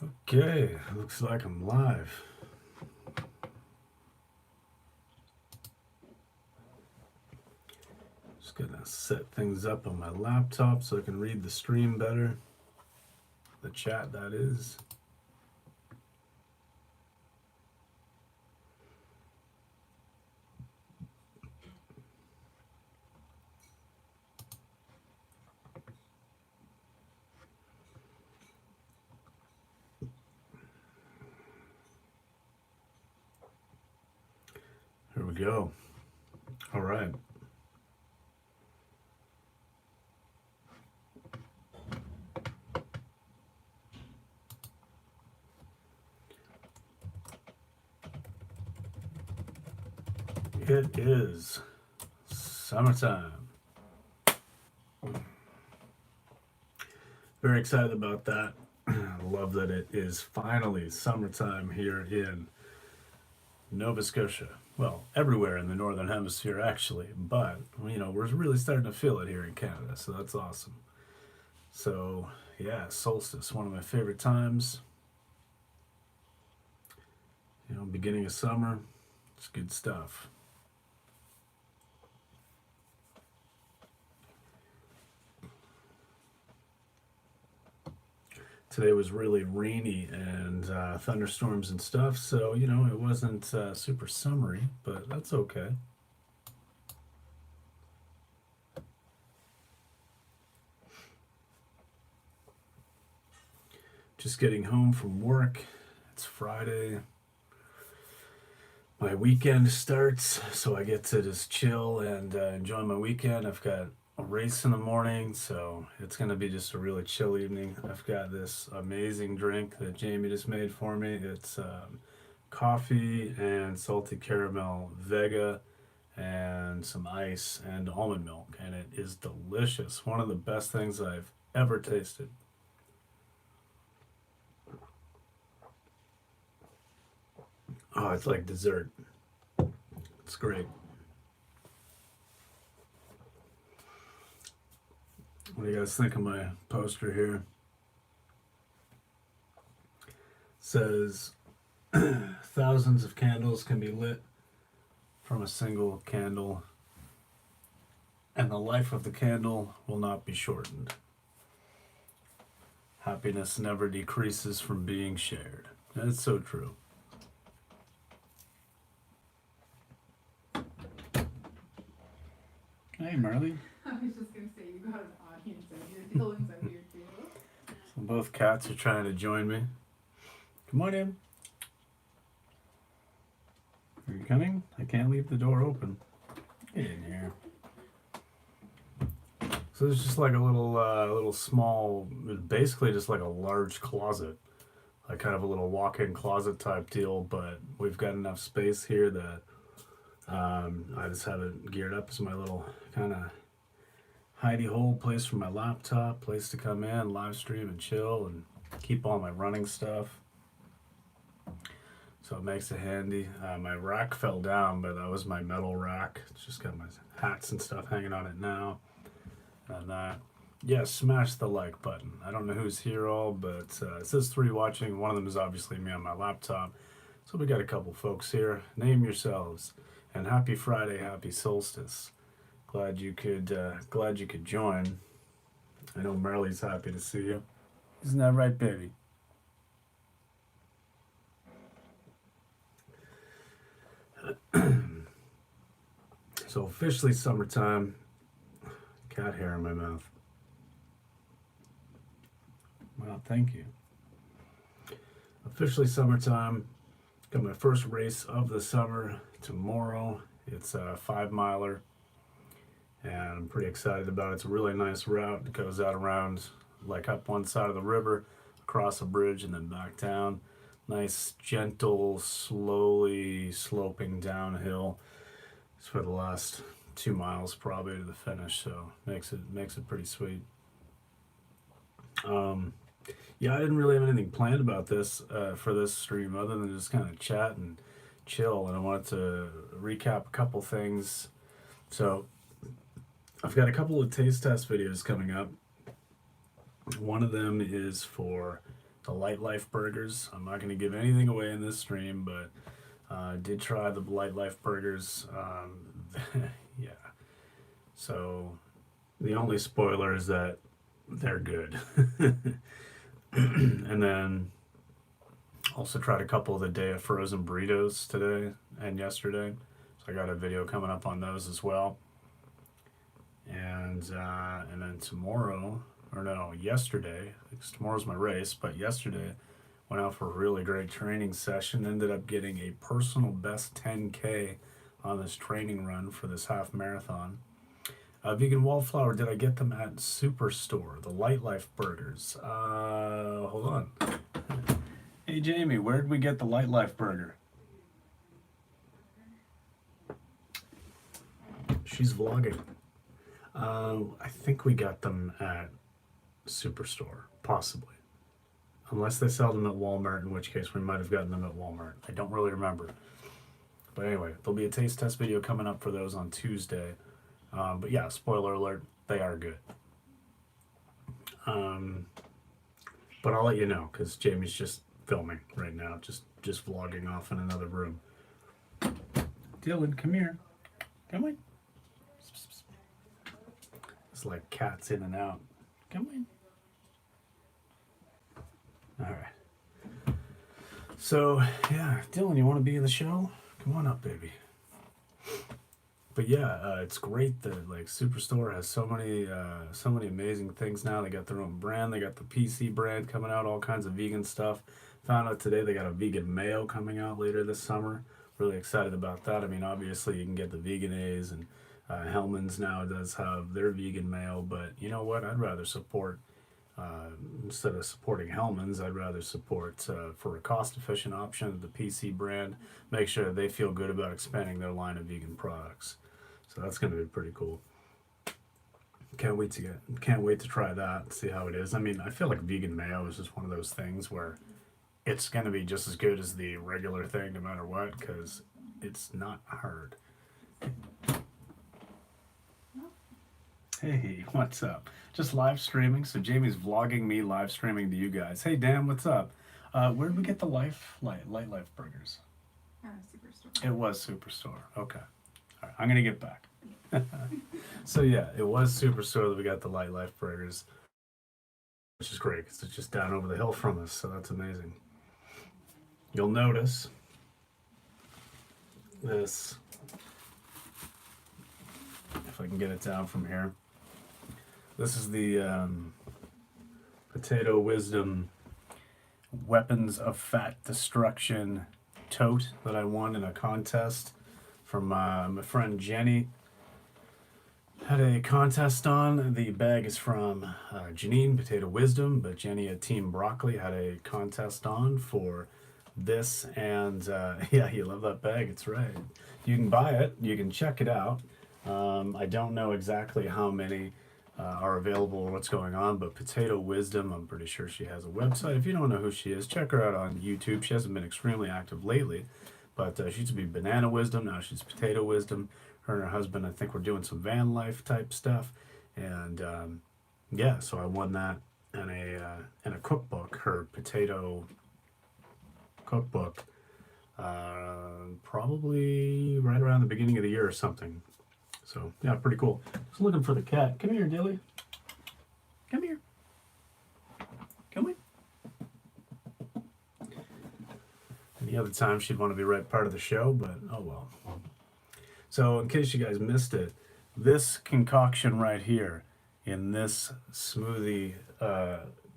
Okay, looks like I'm live. Just gonna set things up on my laptop so I can read the stream better. The chat, that is. Here we go. All right. It is summertime. Very excited about that. I love that it is finally summertime here in Nova Scotia. Well, everywhere in the Northern Hemisphere, actually. But, we're really starting to feel it here in Canada, so that's awesome. So, yeah, Solstice, one of my favorite times. Beginning of summer, it's good stuff. Today was really rainy and thunderstorms and stuff, so it wasn't super summery, but that's okay. Just getting home from work. It's Friday. My weekend starts, so I get to just chill and enjoy my weekend. I've got a race in the morning, so it's going to be just a really chill evening. I've got this amazing drink that Jamie just made for me. It's coffee and salty caramel vega and some ice and almond milk, and it is delicious. One of the best things I've ever tasted. Oh, it's like dessert. It's great. What do you guys think of my poster here? It says thousands of candles can be lit from a single candle, and the life of the candle will not be shortened. Happiness never decreases from being shared. That's so true. Hey, Marley. I was just gonna say you got an audience out here. Dylan's out here too. So both cats are trying to join me. Come on in. Are you coming? I can't leave the door open. Get in here. So there's just like a little small, basically just like a large closet, like kind of a little walk-in closet type deal. But we've got enough space here that I just have it geared up as my little kind of hidey hole place for my laptop, place to come in, live stream and chill, and keep all my running stuff. So it makes it handy. My rack fell down, but that was my metal rack. It's just got my hats and stuff hanging on it now. And yeah, smash the like button. I don't know who's here all, but it says 3 watching. One of them is obviously me on my laptop. So we got a couple folks here. Name yourselves. And happy Friday, happy Solstice. Glad you could join. I know Marley's happy to see you. Isn't that right, baby? So officially summertime. Cat hair in my mouth. Well, thank you. Officially summertime. Got my first race of the summer tomorrow. It's a 5-miler, and I'm pretty excited about it. It's a really nice route. It goes out around, like up one side of the river, across a bridge, and then back down. Nice, gentle, slowly sloping downhill. It's for the last 2 miles probably to the finish, so makes it pretty sweet. Yeah, I didn't really have anything planned about this for this stream other than just kind of chat and chill, and I wanted to recap a couple things. So I've got a couple of taste test videos coming up. One of them is for the Light Life burgers. I'm not going to give anything away in this stream, but did try the Light Life burgers. Yeah. So the only spoiler is that they're good. And then also tried a couple of the day of frozen burritos today and yesterday. So I got a video coming up on those as well. And then tomorrow, or no, yesterday, because tomorrow's my race, but yesterday went out for a really great training session. Ended up getting a personal best 10K on this training run for this half marathon. Vegan wallflower, did I get them at Superstore? The Light Life burgers. Hold on. Hey Jamie, where did we get the Light Life burger? She's vlogging. I think we got them at Superstore, possibly. Unless they sell them at Walmart, in which case we might have gotten them at Walmart. I don't really remember. But anyway, there'll be a taste test video coming up for those on Tuesday. But yeah, spoiler alert, they are good. But I'll let you know, because Jamie's just filming right now, just vlogging off in another room. Dylan, come here. Come on. It's like cats in and out. Come on. All right. So, yeah, Dylan, you want to be in the show? Come on up, baby. But yeah, it's great that like Superstore has so many amazing things now. They got their own brand. They got the PC brand coming out, all kinds of vegan stuff. Found out today they got a vegan mayo coming out later this summer. Really excited about that. I mean, obviously you can get the Vegan A's, and Hellman's now does have their vegan mayo. But you know what? I'd rather support, instead of supporting Hellman's, I'd rather support, for a cost-efficient option, the PC brand. Make sure they feel good about expanding their line of vegan products. So that's going to be pretty cool. Can't wait to try that and see how it is. I mean, I feel like vegan mayo is just one of those things where it's going to be just as good as the regular thing no matter what, because it's not hard. Hey, what's up? Just live streaming. So Jamie's vlogging me, live streaming to you guys. Hey, Dan, what's up? Where did we get the Light Life burgers? Superstore. It was Superstore. Okay. All right, I'm going to get back. So yeah, it was Superstore that we got the Light Life burgers, which is great because it's just down over the hill from us, so that's amazing. You'll notice this, if I can get it down from here. This is the Potato Wisdom Weapons of Fat Destruction tote that I won in a contest from my friend Jenny. Had a contest on. The bag is from Janine, Potato Wisdom, but Jenny at Team Broccoli had a contest on for this, and yeah, you love that bag. It's right. You can buy it. You can check it out. I don't know exactly how many are available or what's going on, but Potato Wisdom, I'm pretty sure she has a website. If you don't know who she is, check her out on YouTube. She hasn't been extremely active lately, but she used to be Banana Wisdom. Now she's Potato Wisdom. Her and her husband, I think, were doing some van life type stuff, and yeah, so I won that in a cookbook, her potato cookbook, probably right around the beginning of the year or something. So yeah, pretty cool. Just looking for the cat. Come here, Dilly. Come here. Come in. Any other time she'd want to be right part of the show, but oh well. So in case you guys missed it, this concoction right here in this smoothie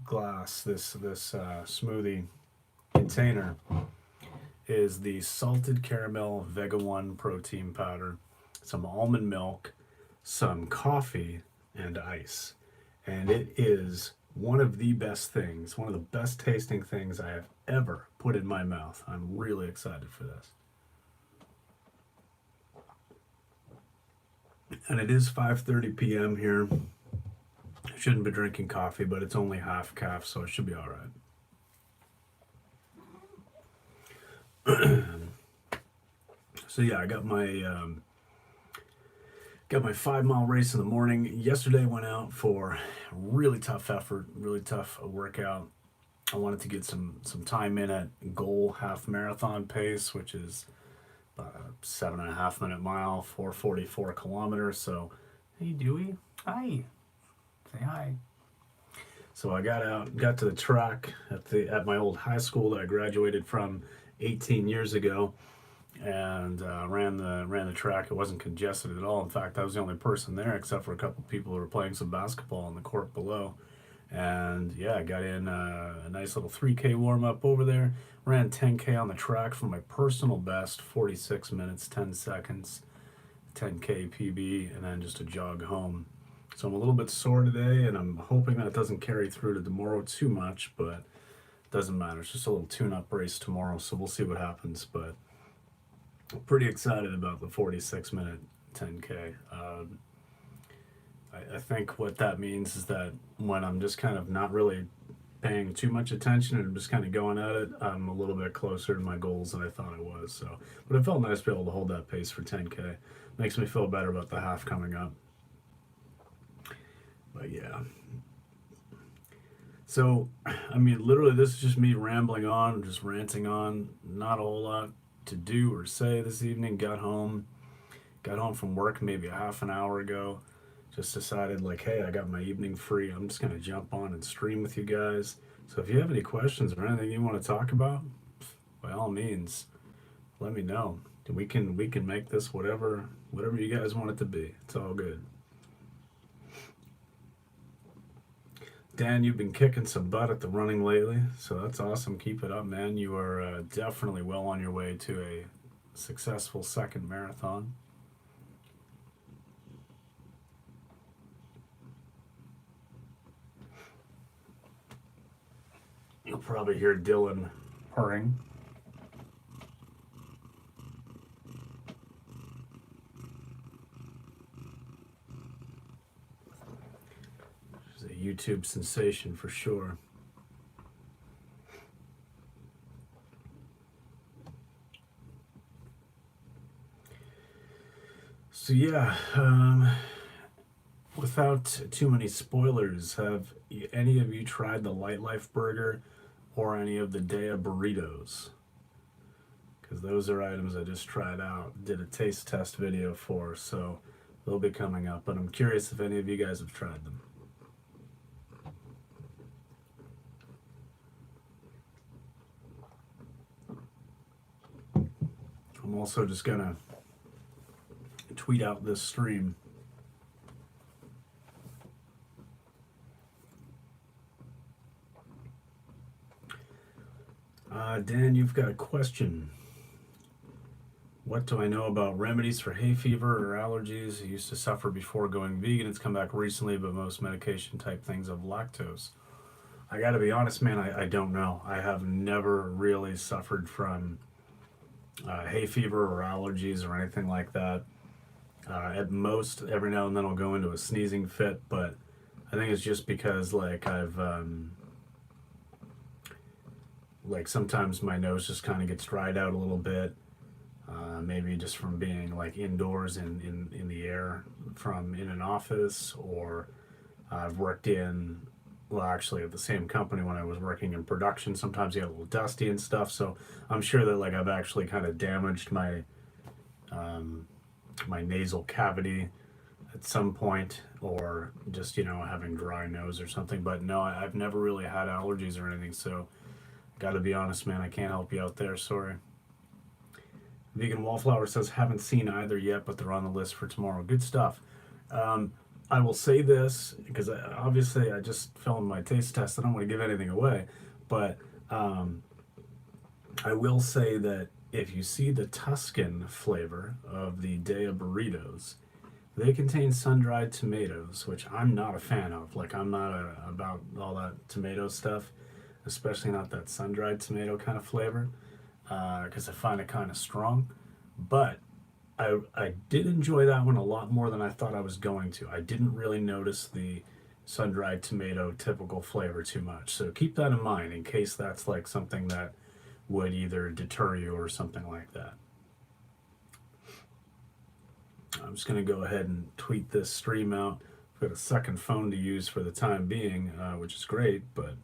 glass, this smoothie container, is the salted caramel Vega 1 protein powder, some almond milk, some coffee, and ice. And it is one of the best things, one of the best tasting things I have ever put in my mouth. I'm really excited for this. And it is 5:30 p.m. here. I shouldn't be drinking coffee, but it's only half calf, so it should be all right. So yeah, I got my 5-mile race in the morning. Yesterday went out for really tough effort, really tough workout. I wanted to get some time in at goal half marathon pace, which is about a 7.5 minute mile, 444 kilometers. So, hey Dewey, hi, say hi. So I got out, got to the track at my old high school that I graduated from 18 years ago, and ran the track. It wasn't congested at all. In fact, I was the only person there, except for a couple people who were playing some basketball on the court below. And yeah, I got in a nice little 3K warm up over there. Ran 10K on the track for my personal best, 46 minutes 10 seconds, 10K PB, and then just a jog home. So I'm a little bit sore today, and I'm hoping that doesn't carry through to tomorrow too much, but it doesn't matter. It's just a little tune-up race tomorrow, so we'll see what happens. But I'm pretty excited about the 46-minute 10K. I think what that means is that when I'm just kind of not really paying too much attention and I'm just kind of going at it, I'm a little bit closer to my goals than I thought I was. So, but it felt nice to be able to hold that pace for 10K. Makes me feel better about the half coming up. But yeah. So, I mean, literally, this is just me rambling on, just ranting on. Not a whole lot to do or say this evening. Got home from work maybe a half an hour ago. Just decided, like, hey, I got my evening free. I'm just going to jump on and stream with you guys. So if you have any questions or anything you want to talk about, by all means, let me know. We can make this whatever you guys want it to be. It's all good. Dan, you've been kicking some butt at the running lately, so that's awesome. Keep it up, man. You are definitely well on your way to a successful second marathon. You'll probably hear Dylan purring. She's a YouTube sensation for sure. So yeah, without too many spoilers, have any of you tried the Light Life Burger or any of the Dea burritos? Because those are items I just tried out, did a taste test video for, so they'll be coming up. But I'm curious if any of you guys have tried them. I'm also just gonna tweet out this stream. Dan, you've got a question. What do I know about remedies for hay fever or allergies? I used to suffer before going vegan. It's come back recently, but most medication type things have lactose. I gotta be honest, man, I don't know. I have never really suffered from hay fever or allergies or anything like that. At most, every now and then I'll go into a sneezing fit, but I think it's just because like like sometimes my nose just kind of gets dried out a little bit. Maybe just from being like indoors in the air from in an office, or I've worked in, well, actually at the same company when I was working in production, sometimes you get a little dusty and stuff. So I'm sure that like I've actually kind of damaged my nasal cavity at some point, or just, having dry nose or something. But no, I've never really had allergies or anything. So gotta be honest, man, I can't help you out there. Sorry. Vegan Wallflower says, haven't seen either yet, but they're on the list for tomorrow. Good stuff. I will say this, because obviously I just filmed my taste test. I don't want to give anything away, but I will say that if you see the Tuscan flavor of the Dea burritos, they contain sun-dried tomatoes, which I'm not a fan of. Like, I'm not about all that tomato stuff, especially not that sun-dried tomato kind of flavor, because I find it kind of strong. But I did enjoy that one a lot more than I thought I was going to. I didn't really notice the sun-dried tomato typical flavor too much. So keep that in mind in case that's like something that would either deter you or something like that. I'm just going to go ahead and tweet this stream out. I've got a second phone to use for the time being, which is great, but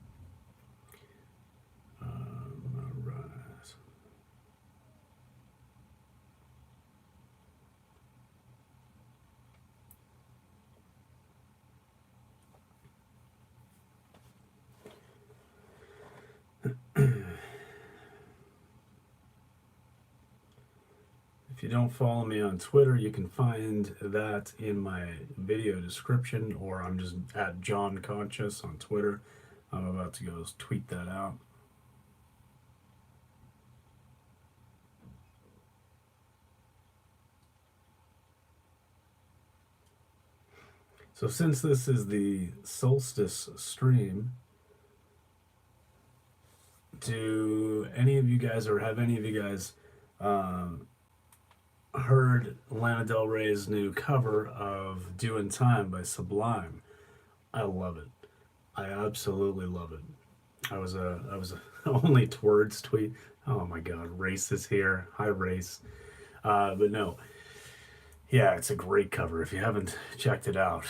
you don't follow me on Twitter, you can find that in my video description, or I'm just at John Conscious on Twitter. I'm about to go tweet that out. So since this is the Solstice stream, do any of you guys, or have any of you guys heard Lana Del Rey's new cover of "Doing Time" by Sublime? I love it. I absolutely love it. I was a only towards tweet. Oh my God, Race is here. Hi, Race. But no, yeah, it's a great cover. If you haven't checked it out,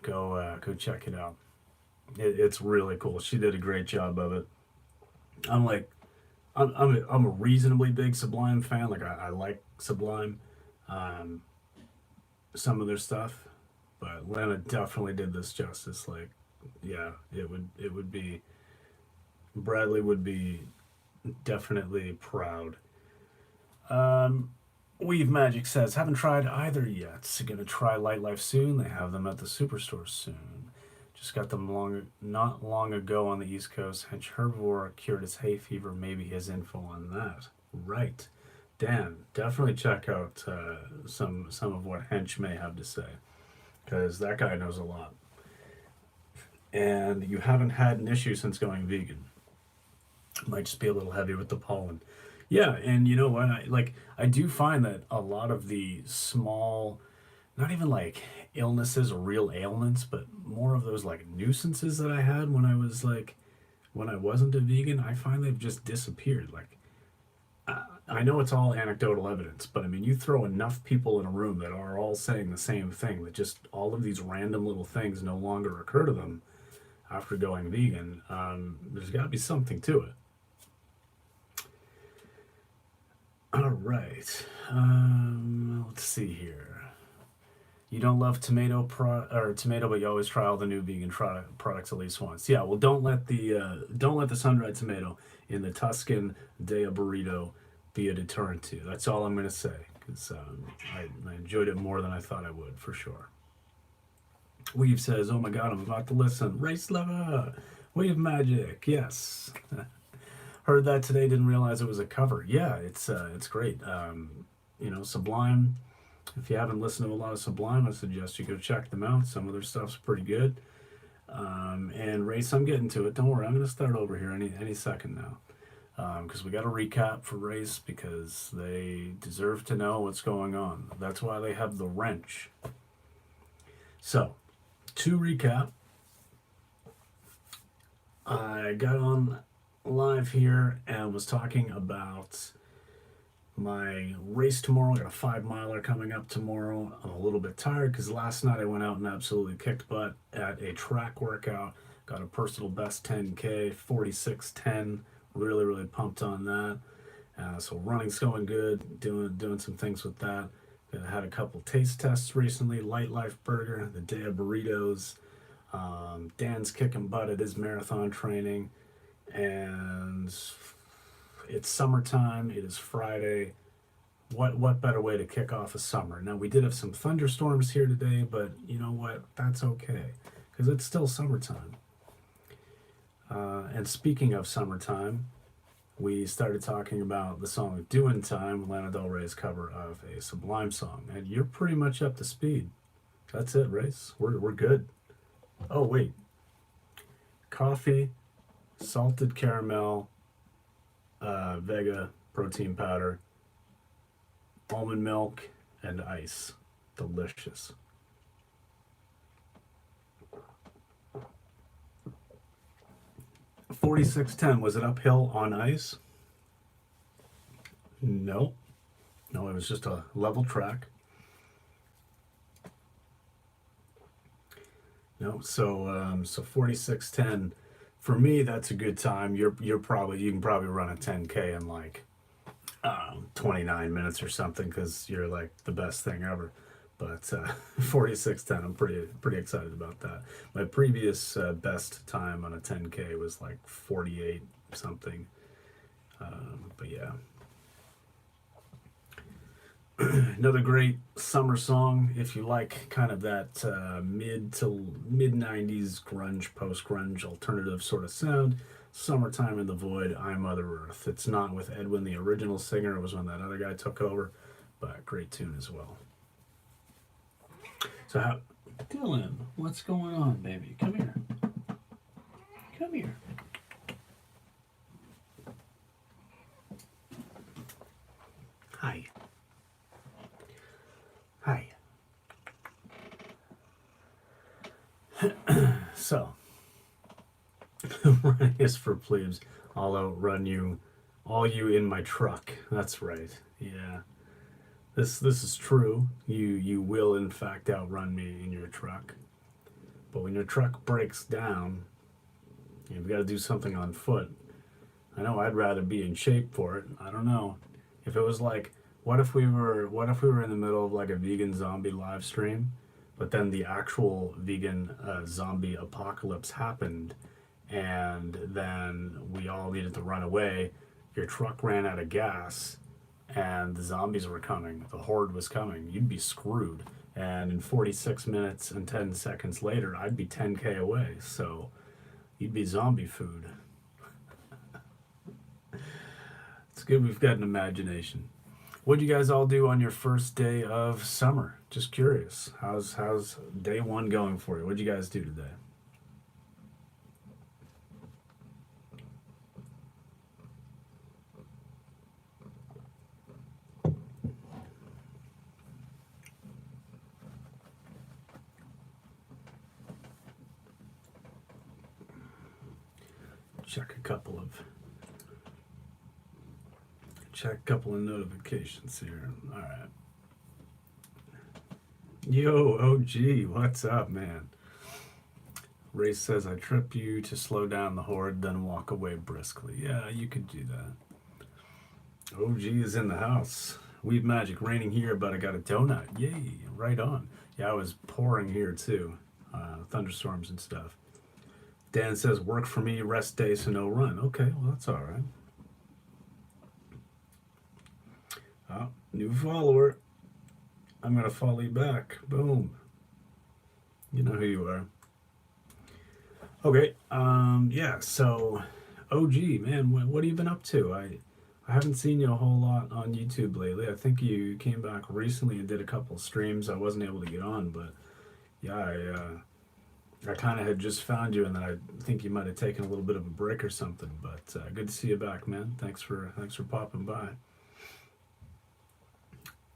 go check it out. It's really cool. She did a great job of it. I'm like, I'm a reasonably big Sublime fan. Like I like Sublime, um, some of their stuff, but Lana definitely did this justice. Like, yeah, it would be Bradley would be definitely proud. Um, Weave Magic says, haven't tried either yet. Gonna try Light Life soon. They have them at the superstore soon. Just got them not long ago on the East Coast. Hench Herbivore cured his hay fever. Maybe his info on that. Right. Dan, definitely check out some of what Hench may have to say, because that guy knows a lot. And you haven't had an issue since going vegan. Might just be a little heavy with the pollen. Yeah, and you know what? I do find that a lot of the small, not even like illnesses or real ailments, but more of those like nuisances that I had when I was like when I wasn't a vegan, I find they've just disappeared. Like I know it's all anecdotal evidence, but I mean, you throw enough people in a room that are all saying the same thing, that just all of these random little things no longer occur to them after going vegan. There's got to be something to it. All right. Let's see here. You don't love tomato, but you always try all the new vegan products at least once. Yeah. Well, don't let the sun-dried tomato in the Tuscan Dea burrito be a deterrent to you. That's all I'm going to say, because I enjoyed it more than I thought I would, for sure. Weave says, "Oh my God, I'm about to listen." Race lover, Weave Magic, yes. Heard that today. Didn't realize it was a cover. Yeah, it's great. Sublime. If you haven't listened to a lot of Sublime, I suggest you go check them out. Some of their stuff's pretty good. And Race, I'm getting to it. Don't worry, I'm going to start over here any second now, because we got a recap for Race, because they deserve to know what's going on. That's why they have the wrench. So, to recap, I got on live here and was talking about my race tomorrow. I got a 5-miler coming up tomorrow. I'm a little bit tired because last night I went out and absolutely kicked butt at a track workout. Got a personal best 10K, 46:10. Really, really pumped on that. So running's going good. Doing some things with that. I had a couple taste tests recently. Light Life Burger, the Dea burritos. Dan's kicking butt at his marathon training. And it's summertime. It is Friday. What better way to kick off a summer? Now, we did have some thunderstorms here today, but you know what? That's okay, because it's still summertime. And speaking of summertime, we started talking about the song "Doing Time," Lana Del Rey's cover of a Sublime song, and you're pretty much up to speed. That's it, Race. We're good. Oh wait, coffee, salted caramel, Vega protein powder, almond milk, and ice. Delicious. $46.10. Was it uphill on ice? No. No, it was just a level track. No, so 46:10. For me, that's a good time. You can probably run a 10K in like 29 minutes or something, because you're like the best thing ever. But 46:10, I'm pretty excited about that. My previous best time on a 10K was like 48 something. But yeah. Another great summer song if you like kind of that mid 90s grunge, post grunge, alternative sort of sound. Summertime in the Void, I Mother Earth. It's not with Edwin, the original singer. It was when that other guy took over, but great tune as well. So, how, Dylan, what's going on, baby? Come here. Come here. Hi. Hi. So, running is for plebes. I'll outrun you, all you in my truck. That's right. Yeah. This is true. You will in fact outrun me in your truck. But when your truck breaks down, you've got to do something on foot. I know I'd rather be in shape for it. I don't know. If it was like, what if we were in the middle of like a vegan zombie live stream, but then the actual vegan zombie apocalypse happened, and then we all needed to run away. Your truck ran out of gas, and the zombies were coming. The horde was coming. You'd be screwed. And in 46 minutes and 10 seconds later, I'd be 10K away. So you'd be zombie food. It's good we've got an imagination. What'd you guys all do on your first day of summer? Just curious. How's day one going for you? What'd you guys do today? Check a couple of notifications here. All right. Yo, OG, what's up, man? Ray says I trip you to slow down the horde, then walk away briskly. Yeah, you could do that. OG is in the house. Weave magic raining here, but I got a donut. Yay, right on. Yeah, I was pouring here too. Thunderstorms and stuff. Dan says work for me, rest day, so no run. Okay, well that's all right. Oh, new follower. I'm gonna follow you back. Boom. You know who you are. Okay. Yeah. So, OG man, what have you been up to? I haven't seen you a whole lot on YouTube lately. I think you came back recently and did a couple streams. I wasn't able to get on, but yeah, I kind of had just found you, and then I think you might have taken a little bit of a break or something. But good to see you back, man. Thanks for popping by.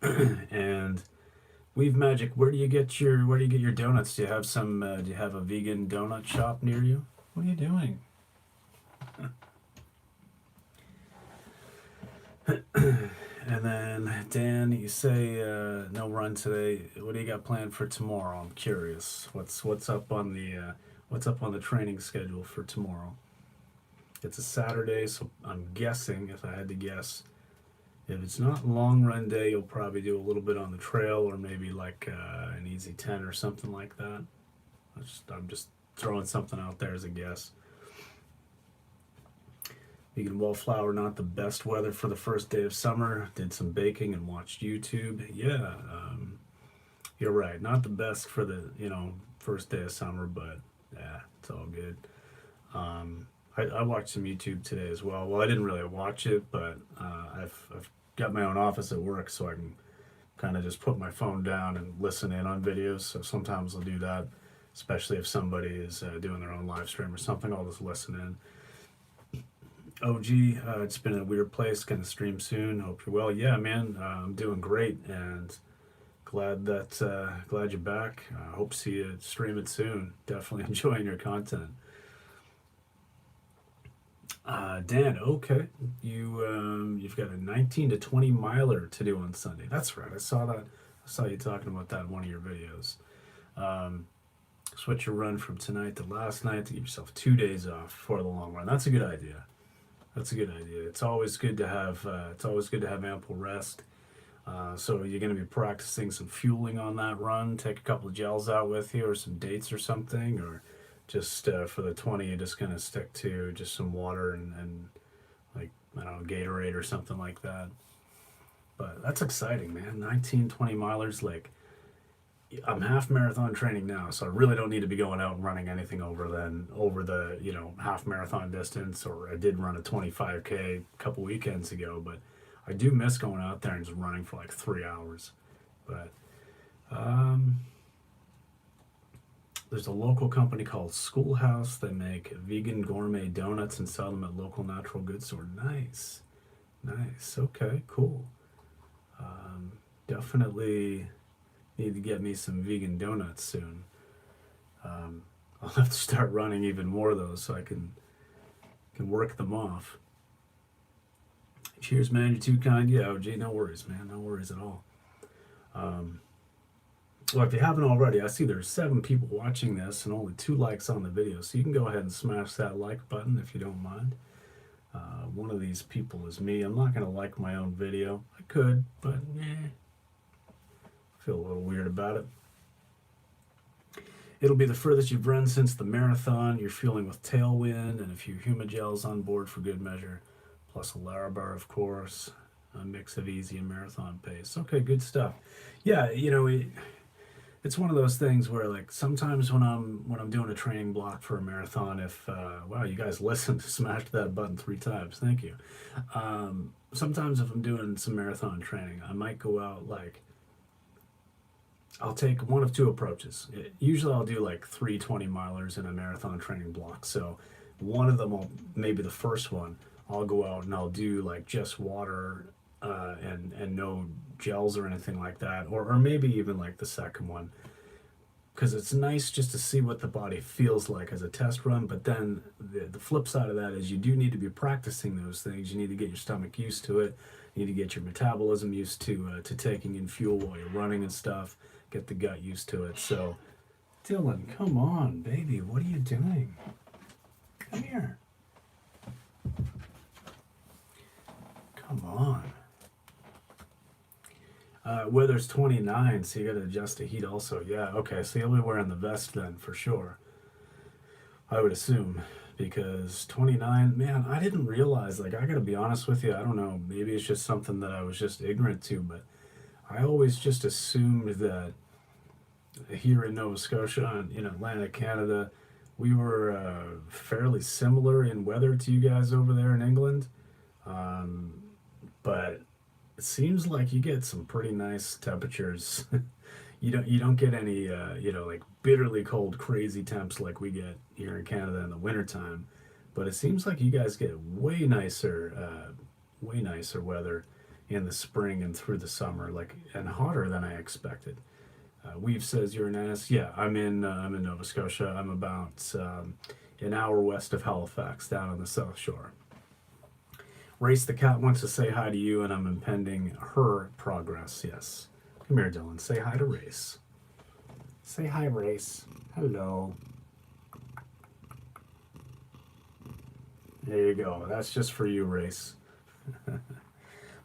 And Weave Magic, where do you get your donuts? Do you have some? Do you have a vegan donut shop near you? What are you doing? And then Dan, you say no run today. What do you got planned for tomorrow? I'm curious. What's up on the training schedule for tomorrow? It's a Saturday, so I'm guessing, if I had to guess, if it's not long run day, you'll probably do a little bit on the trail, or maybe like an easy 10 or something like that. I'm just throwing something out there as a guess. Vegan wallflower, not the best weather for the first day of summer. Did some baking and watched YouTube. Yeah, you're right. Not the best for the first day of summer, but yeah, it's all good. I watched some YouTube today as well. Well, I didn't really watch it, but I've got my own office at work, so I can kind of just put my phone down and listen in on videos. So sometimes I'll do that, especially if somebody is doing their own live stream or something. I'll just listen in. OG, it's been a weird place. Gonna stream soon. Hope you're well. Yeah, man, I'm doing great, and glad you're back. Hope to see you stream it soon. Definitely enjoying your content. Dan, okay, you've got a 19 to 20 miler to do on Sunday. That's right. I saw that. I saw you talking about that in one of your videos. Switch your run from tonight to last night to give yourself 2 days off for the long run. That's a good idea. It's always good to have ample rest. So you're going to be practicing some fueling on that run. Take a couple of gels out with you, or some dates or something, or just for the 20, you're just going to stick to just some water and like, I don't know, Gatorade or something like that. But that's exciting, man. 19, 20 milers. Like, I'm half marathon training now, so I really don't need to be going out and running anything over the half marathon distance. Or I did run a 25K a couple weekends ago, but I do miss going out there and just running for like 3 hours. But there's a local company called Schoolhouse. They make vegan gourmet donuts and sell them at local natural goods store. Nice, nice. Okay, cool. Definitely need to get me some vegan donuts soon. I'll have to start running even more though, so I can work them off. Cheers, man. You're too kind. Yeah, OG. No worries, man. No worries at all. Well, if you haven't already, I see there's 7 people watching this and only 2 likes on the video, so you can go ahead and smash that like button if you don't mind. One of these people is me. I'm not going to like my own video. I could, but I feel a little weird about it. It'll be the furthest you've run since the marathon. You're fueling with Tailwind and a few Humagels on board for good measure, plus a Larabar, of course, a mix of easy and marathon pace. Okay, good stuff. Yeah, it's one of those things where, like, sometimes when I'm doing a training block for a marathon, if wow, you guys listened, smashed that button 3 times, thank you. Sometimes if I'm doing some marathon training, I might go out, like, I'll take one of 2 approaches. Usually I'll do like 3 20-milers in a marathon training block. So one of them, maybe the first one, I'll go out and I'll do like just water and no gels or anything like that, or maybe even like the second one, because it's nice just to see what the body feels like as a test run. But then the flip side of that is you do need to be practicing those things. You need to get your stomach used to it. You need to get your metabolism used to taking in fuel while you're running and stuff. Get the gut used to it. So, Dylan, come on, baby, what are you doing? Come here. Come on. Weather's 29, so you got to adjust to heat also. Yeah, okay, so you'll be wearing the vest then, for sure. I would assume, because 29, man, I didn't realize, like, I got to be honest with you, I don't know, maybe it's just something that I was just ignorant to, but I always just assumed that here in Nova Scotia and in Atlantic Canada, we were fairly similar in weather to you guys over there in England. But it seems like you get some pretty nice temperatures. You don't get any like bitterly cold crazy temps like we get here in Canada in the wintertime. But it seems like you guys get way nicer weather in the spring and through the summer, like, and hotter than I expected. Weave says you're an ass. Yeah, I'm in Nova Scotia. I'm about an hour west of Halifax, down on the South Shore. Race the cat wants to say hi to you, and I'm impending her progress. Yes, come here, Dylan. Say hi to Race. Say hi, Race. Hello. There you go. That's just for you, Race.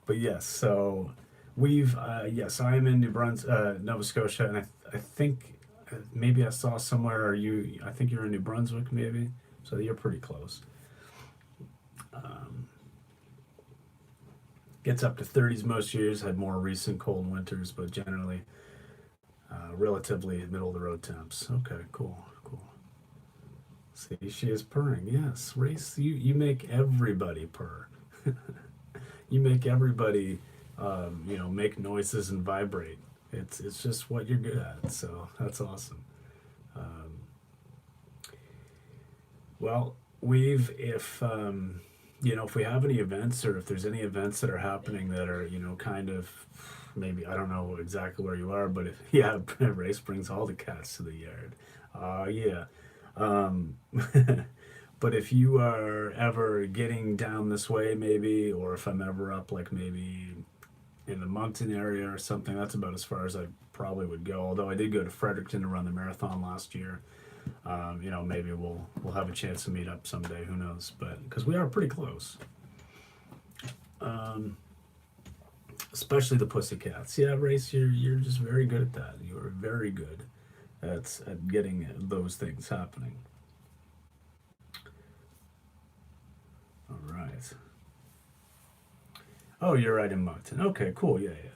But yes, so we've yes, I am in Nova Scotia, and I think maybe I saw somewhere. I think you're in New Brunswick, maybe. So you're pretty close. Gets up to 30s most years. Had more recent cold winters, but generally relatively middle of the road temps. Okay, cool. See, she is purring. Yes, Race. You make everybody purr. You make everybody, make noises and vibrate. It's just what you're good at. So that's awesome. Well, if we have any events, or if there's any events that are happening that are, kind of, maybe, I don't know exactly where you are, but if, yeah, Race brings all the cats to the yard. Yeah. But if you are ever getting down this way, maybe, or if I'm ever up, like maybe in the Moncton area or something, that's about as far as I probably would go. Although I did go to Fredericton to run the marathon last year. Maybe we'll have a chance to meet up someday. Who knows? But because we are pretty close. Especially the Pussycats. Yeah, Race, you're just very good at that. You are very good at getting those things happening. All right. Oh, you're right in Moncton. Okay, cool. Yeah, yeah.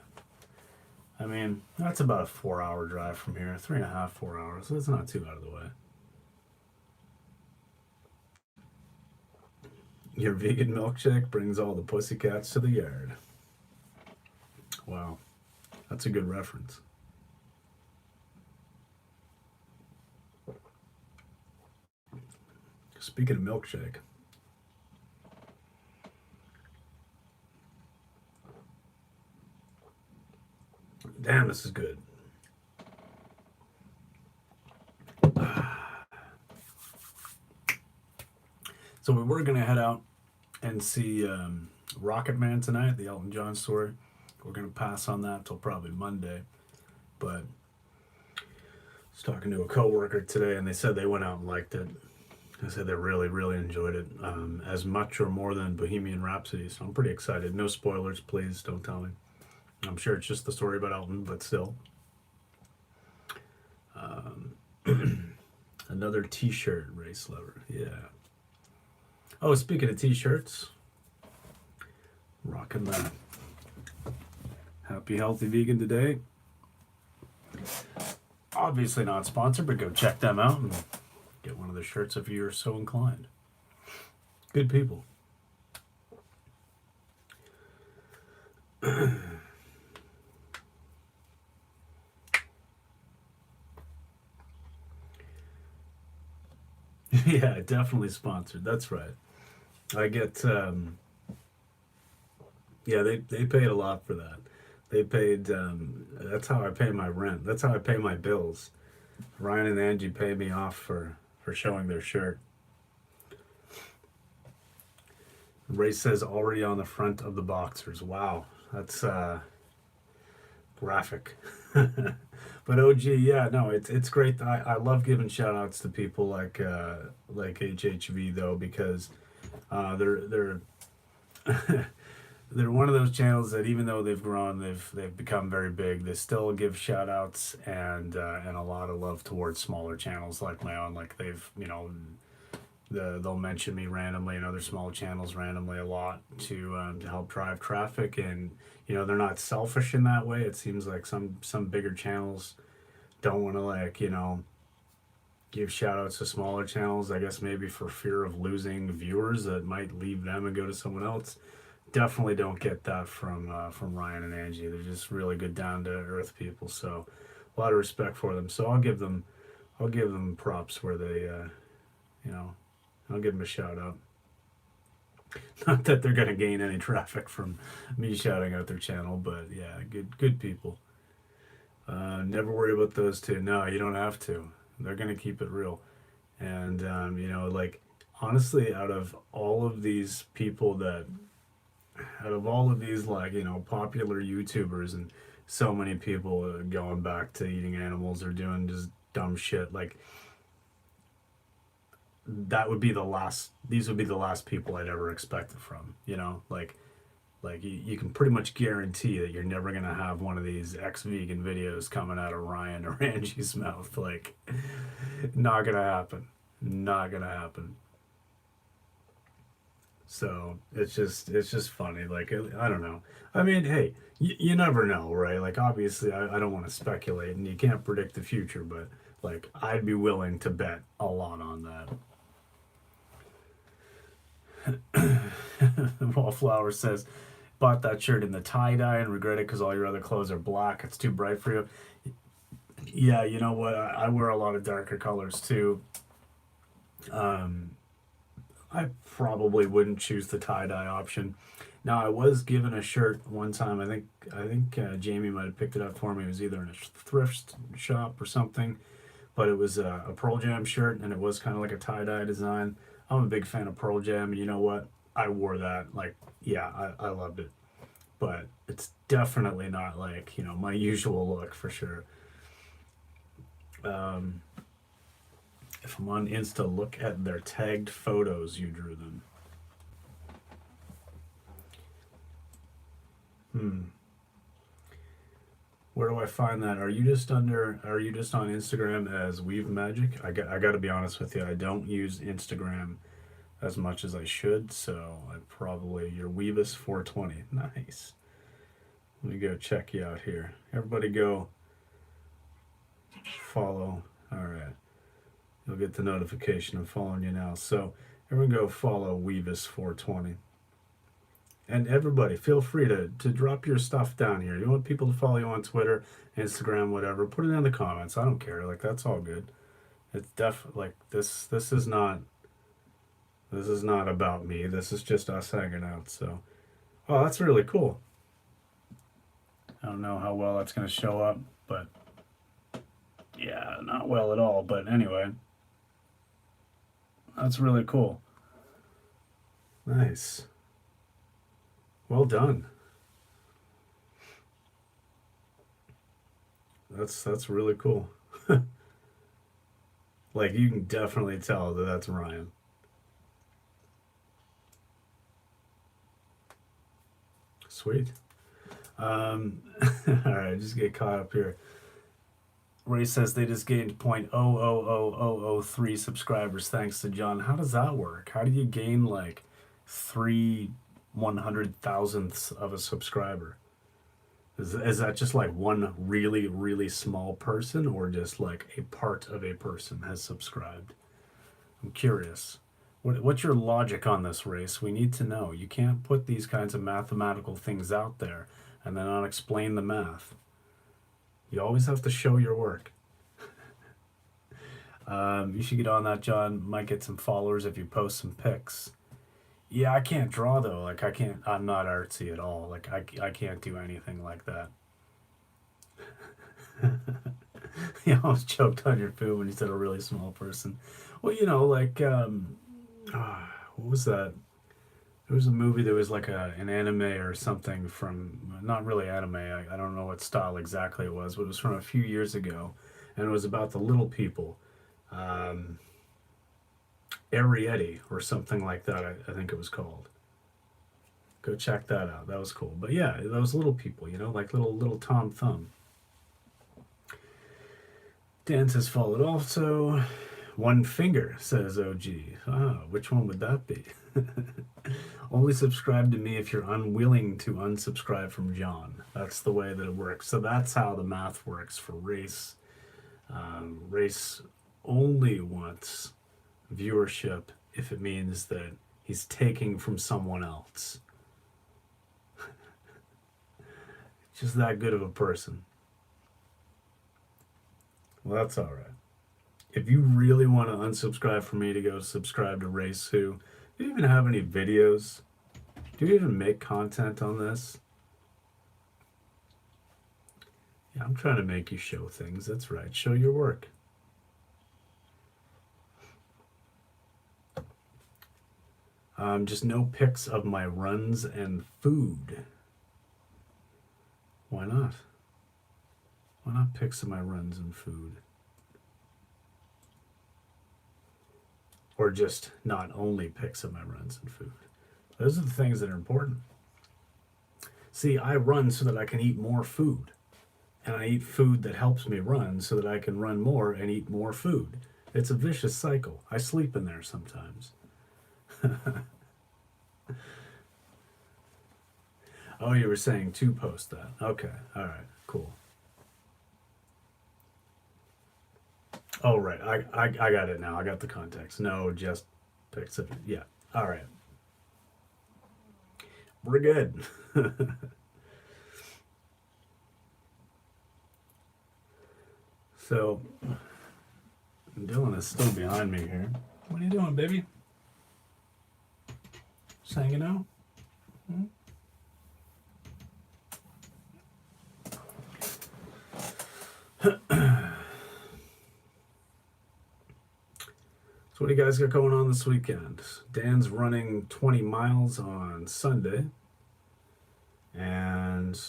I mean, that's about a 4 hour drive from here. 3.5, 4 hours. So it's not too out of the way. Your vegan milkshake brings all the pussycats to the yard. Wow, that's a good reference. Speaking of milkshake, damn, this is good. So we were gonna head out and see Rocket Man tonight, the Elton John story. We're gonna pass on that till probably Monday. But I was talking to a coworker today, and they said they went out and liked it. They said they really, really enjoyed it, as much or more than Bohemian Rhapsody. So I'm pretty excited. No spoilers, please. Don't tell me. I'm sure it's just the story about Elton, but still. Um, Another T-shirt race lover. Yeah. Oh, speaking of T-shirts, rocking that. Happy Healthy Vegan today. Obviously not sponsored, but go check them out and get one of the shirts if you're so inclined. Good people. Yeah, definitely sponsored. That's right. I get, yeah, they paid a lot for that. They paid, that's how I pay my rent. That's how I pay my bills. Ryan and Angie pay me off for showing their shirt. Ray says already on the front of the boxers. Wow, that's graphic. But OG, yeah, no, it's great. I love giving shout outs to people like HHV though, because they're they're one of those channels that even though they've grown, they've become very big. They still give shout outs and a lot of love towards smaller channels like my own. Like they've they'll mention me randomly and other small channels randomly a lot to help drive traffic, and they're not selfish in that way. It seems like some bigger channels don't want to give shout outs to smaller channels, I guess maybe for fear of losing viewers that might leave them and go to someone else. Definitely don't get that from Ryan and Angie. They're just really good down to earth people, so a lot of respect for them. So I'll give them props where they I'll give them a shout out. Not that they're gonna gain any traffic from me shouting out their channel, but yeah, good people. Never worry about those two. No, you don't have to. They're gonna keep it real. And like honestly, out of all of these people out of all of these popular YouTubers and so many people going back to eating animals or doing just dumb shit, like that would be the last these would be the last people I'd ever expect it from, like you can pretty much guarantee that you're never gonna have one of these ex-vegan videos coming out of Ryan or Angie's mouth. Like, not gonna happen. Not gonna happen. So it's just funny. Like, I don't know. I mean, hey, you never know, right? Like, obviously, I don't want to speculate, and you can't predict the future, but like, I'd be willing to bet a lot on that. Wallflower says, bought that shirt in the tie dye and regret it because all your other clothes are black. It's too bright for you. Yeah, you know what? I wear a lot of darker colors too. Um, I probably wouldn't choose the tie dye option. Now, I was given a shirt one time. I think Jamie might have picked it up for me. It was either in a thrift shop or something, but it was a Pearl Jam shirt, and it was kind of like a tie dye design. I'm a big fan of Pearl Jam, and you know what? I wore that. Like, yeah, I loved it, but it's definitely not like my usual look for sure. Um, if I'm on Insta, look at their tagged photos. You drew them. Hmm. Where do I find that? Are you just on Instagram as Weave Magic? I got to be honest with you. I don't use Instagram as much as I should, so I probably, your Weebus 420. Nice. Let me go check you out here. Everybody go follow. All right. You'll get the notification of following you now. So everyone go follow Weebus 420. And everybody, feel free to drop your stuff down here. You want people to follow you on Twitter, Instagram, whatever, put it in the comments. I don't care. Like, that's all good. It's like this is not about me. This is just us hanging out. So, oh, that's really cool. I don't know how well that's going to show up, but yeah, not well at all. But anyway, that's really cool. Nice. Well done. That's really cool. Like, you can definitely tell that that's Ryan. Sweet. All right, just get caught up here. Ray says they just gained 0.000003 subscribers thanks to John. How does that work? How do you gain like 3/100,000ths of a subscriber? Is that just like one really, really small person, or just like a part of a person has subscribed? I'm curious. What's your logic on this, Race? We need to know. You can't put these kinds of mathematical things out there and then not explain the math. You always have to show your work. You should get on that, John. Might get some followers if you post some pics. Yeah, I can't draw though. Like, I'm not artsy at all. Like, I can't do anything like that. You almost choked on your food when you said a really small person. Well, like, what was that? There was a movie that was like an anime or something from, not really anime, I don't know what style exactly it was, but it was from a few years ago, and it was about the little people. Ariete or something like that, I think it was called. Go check that out. That was cool. But yeah, those little people, like little Tom Thumb. Dan says followed also. One finger, says OG. Which one would that be? Only subscribe to me if you're unwilling to unsubscribe from John. That's the way that it works. So that's how the math works for Race. Race only wants viewership if it means that he's taking from someone else. Just that good of a person. Well, that's all right. If you really want to unsubscribe from me to go subscribe to Race Who, do you even have any videos? Do you even make content on this? Yeah, I'm trying to make you show things. That's right. Show your work. Just no pics of my runs and food. Why not? Why not pics of my runs and food? Or just not only pics of my runs and food. Those are the things that are important. See, I run so that I can eat more food. And I eat food that helps me run so that I can run more and eat more food. It's a vicious cycle. I sleep in there sometimes. Oh, you were saying to post that. Okay, all right, cool. Oh, right, I got it now. I got the context. No, just pics of it. Yeah, all right. We're good. So, Dylan is still behind me here. What are you doing, baby? Just hanging out? Hmm? So what do you guys got going on this weekend? Dan's running 20 miles on Sunday. And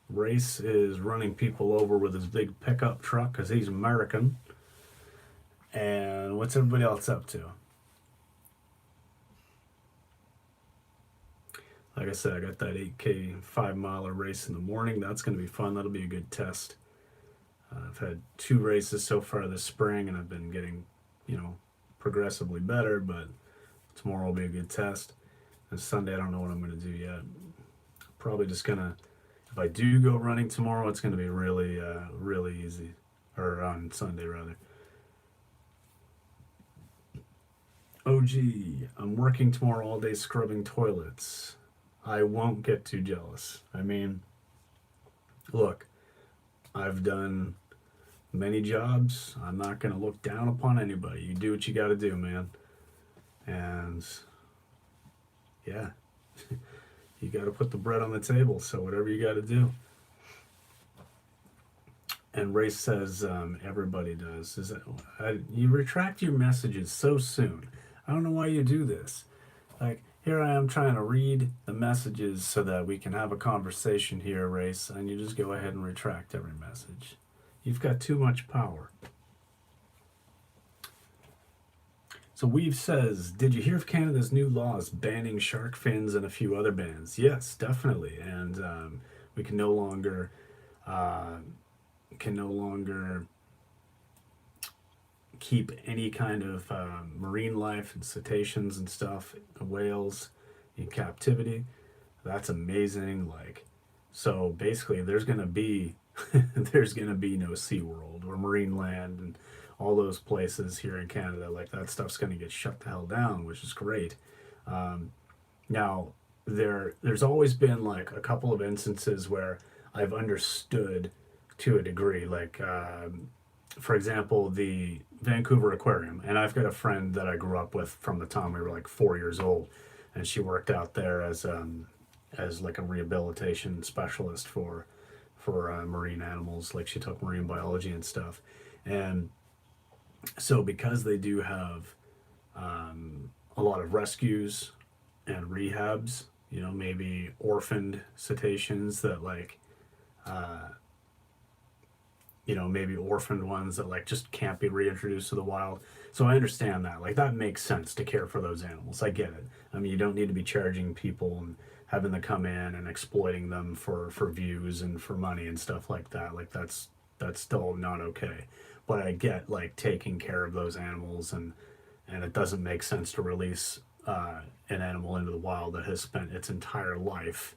Race is running people over with his big pickup truck because he's American. And what's everybody else up to? Like I said, I got that 8K 5-miler race in the morning. That's going to be fun. That'll be a good test. I've had 2 races so far this spring, and I've been getting, progressively better, but Tomorrow will be a good test. And Sunday, I don't know what I'm gonna do yet. Probably just gonna, if I do go running tomorrow, it's gonna be really, really easy, or on Sunday rather. OG, I'm working tomorrow all day scrubbing toilets. I won't get too jealous. I mean, look, I've done many jobs. I'm not going to look down upon anybody. You do what you got to do, man. And yeah, you got to put the bread on the table. So whatever you got to do. And Race says everybody does. Is that you retract your messages so soon? I don't know why you do this. Like, here I am trying to read the messages so that we can have a conversation here, Race, and you just go ahead and retract every message. You've got too much power. So Weave says, did you hear of Canada's new laws banning shark fins and a few other bans? Yes, definitely. And we can no longer keep any kind of marine life and cetaceans and stuff, whales in captivity. That's amazing. Like, so basically, there's gonna be there's gonna be no SeaWorld or Marine Land and all those places here in Canada. Like, that stuff's gonna get shut the hell down, which is great. Now, there's always been like a couple of instances where I've understood to a degree, like for example, the Vancouver Aquarium. And I've got a friend that I grew up with from the time we were like 4 years old, and she worked out there as like a rehabilitation specialist for marine animals. Like, she took marine biology and stuff. And so because they do have a lot of rescues and rehabs, you know, maybe orphaned cetaceans that like you know, maybe orphaned ones that like just can't be reintroduced to the wild. So I understand that. Like, that makes sense to care for those animals. I get it. I mean, you don't need to be charging people and having them come in and exploiting them for views and for money and stuff like that. Like, that's still not okay. But I get like taking care of those animals, and it doesn't make sense to release an animal into the wild that has spent its entire life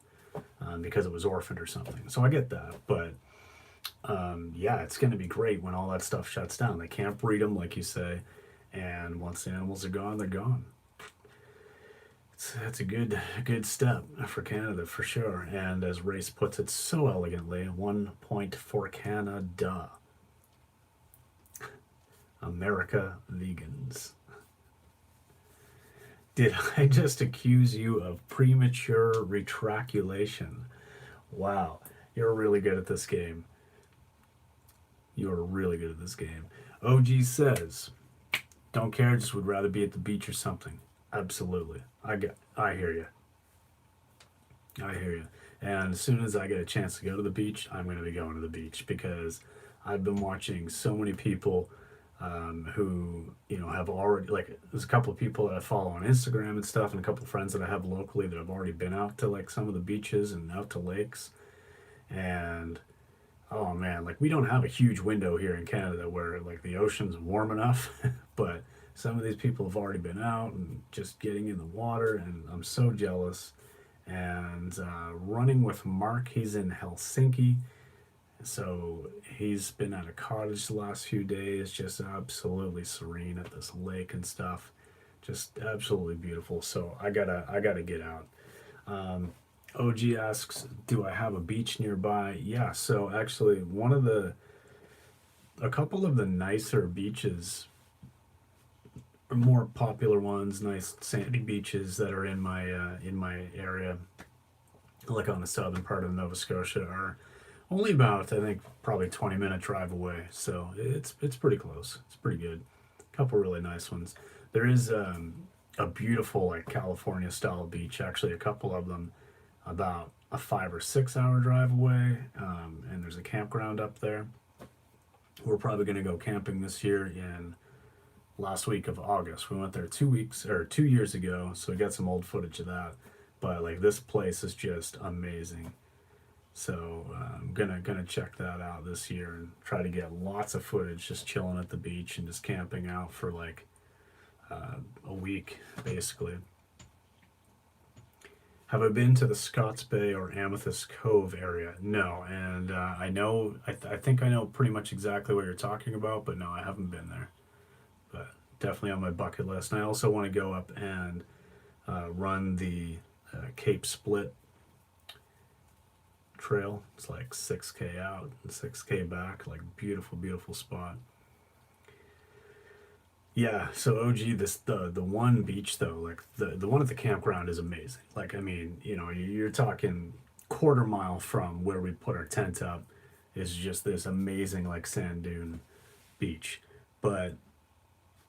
because it was orphaned or something. So I get that, but yeah, it's going to be great when all that stuff shuts down. They can't breed them, like you say, and once the animals are gone, they're gone. That's a good step for Canada for sure. And as Race puts it so elegantly, 1 point for Canada. America vegans. Did I just accuse you of premature retraculation? Wow, you're really good at this game. You're really good at this game. OG says, don't care, just would rather be at the beach or something. Absolutely. I hear you. I hear you. And as soon as I get a chance to go to the beach, I'm going to be going to the beach, because I've been watching so many people who, you know, have already, like, there's a couple of people that I follow on Instagram and stuff, and a couple of friends that I have locally that have already been out to like some of the beaches and out to lakes. And oh man, like, we don't have a huge window here in Canada where like the ocean's warm enough, but some of these people have already been out and just getting in the water, and I'm so jealous. And running with Mark, he's in Helsinki, so he's been at a cottage the last few days, just absolutely serene at this lake and stuff, just absolutely beautiful. So I gotta get out. OG asks, do I have a beach nearby? Yeah, so actually a couple of the nicer beaches, or more popular ones, nice sandy beaches that are in my area, like on the southern part of Nova Scotia, are only about, I think, probably 20-minute drive away. So it's pretty close. It's pretty good. A couple really nice ones. There is a beautiful like California style beach, actually a couple of them about a 5 or 6 hour drive away, and there's a campground up there. We're probably going to go camping this year in last week of August. We went there 2 years ago, so we got some old footage of that. But like, this place is just amazing. So I'm gonna check that out this year and try to get lots of footage, just chilling at the beach and just camping out for like a week, basically. Have I been to the Scotts Bay or Amethyst Cove area? No, and I know, I think I know pretty much exactly what you're talking about, but no, I haven't been there. But definitely on my bucket list. And I also want to go up and run the Cape Split trail. It's like 6K out and 6K back, like beautiful, beautiful spot. Yeah, so OG, this the one beach though, like the one at the campground is amazing. Like I mean, you know, you're talking quarter mile from where we put our tent up is just this amazing like sand dune beach. But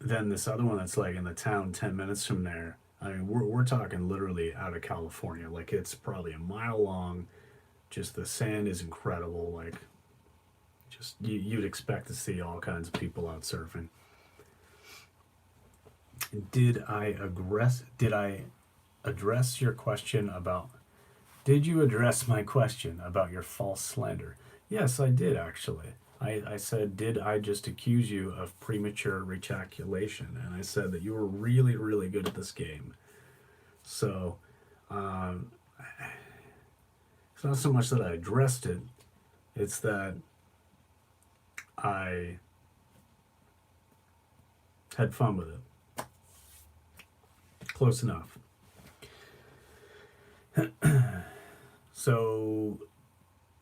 then this other one that's like in the town 10 minutes from there, I mean, we're talking literally out of California. Like it's probably a mile long. Just the sand is incredible. Like just you'd expect to see all kinds of people out surfing. Did I address your question about did you address my question about your false slander? Yes, I did actually. I said, did I just accuse you of premature rejaculation? And I said that you were really, really good at this game. So, um, it's not so much that I addressed it, it's that I had fun with it. Close enough. So,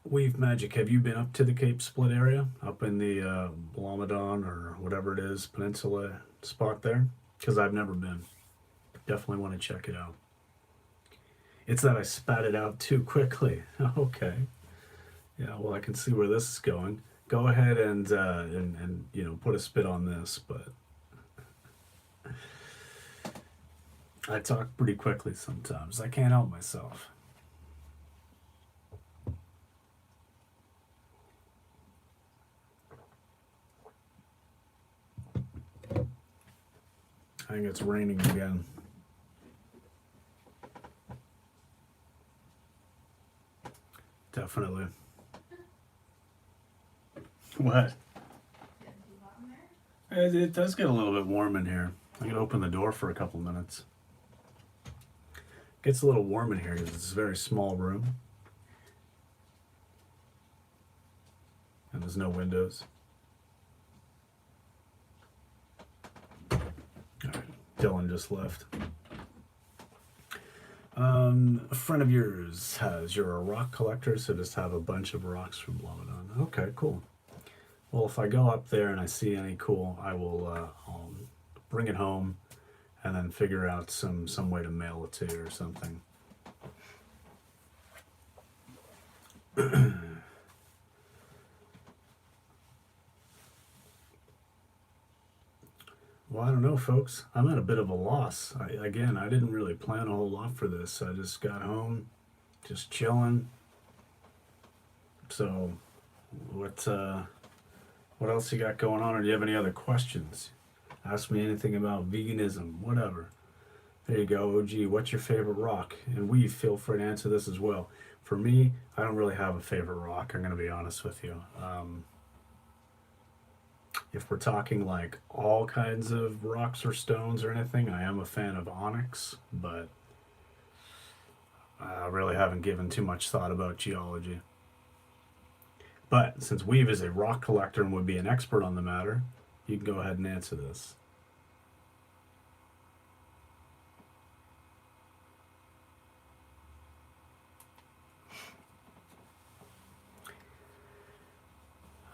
Wave Magic, have you been up to the Cape Split area? Up in the Blomidon or whatever it is, peninsula spot there? Because I've never been. Definitely want to check it out. It's that I spat it out too quickly. Okay. Yeah, well, I can see where this is going. Go ahead and you know, put a spit on this, but I talk pretty quickly sometimes. I can't help myself. I think it's raining again. Definitely. What? Getting too hot in there? It does get a little bit warm in here. I can open the door for a couple minutes. Gets a little warm in here because it's a very small room. And there's no windows. Alright, Dylan just left. A friend of yours has, you're a rock collector, so just have a bunch of rocks from Blomidon. Okay, cool. Well, if I go up there and I see any cool, I will I'll bring it home and then figure out some way to mail it to you or something. Well, I don't know, folks. I'm at a bit of a loss. I didn't really plan a whole lot for this. I just got home, just chilling. So, what else you got going on, or do you have any other questions? Ask me anything about veganism, whatever. There you go, OG. What's your favorite rock? And we feel free to answer this as well. For me, I don't really have a favorite rock. I'm gonna be honest with you. If we're talking like all kinds of rocks or stones or anything, I am a fan of onyx, but I really haven't given too much thought about geology. But since Weave is a rock collector and would be an expert on the matter, you can go ahead and answer this.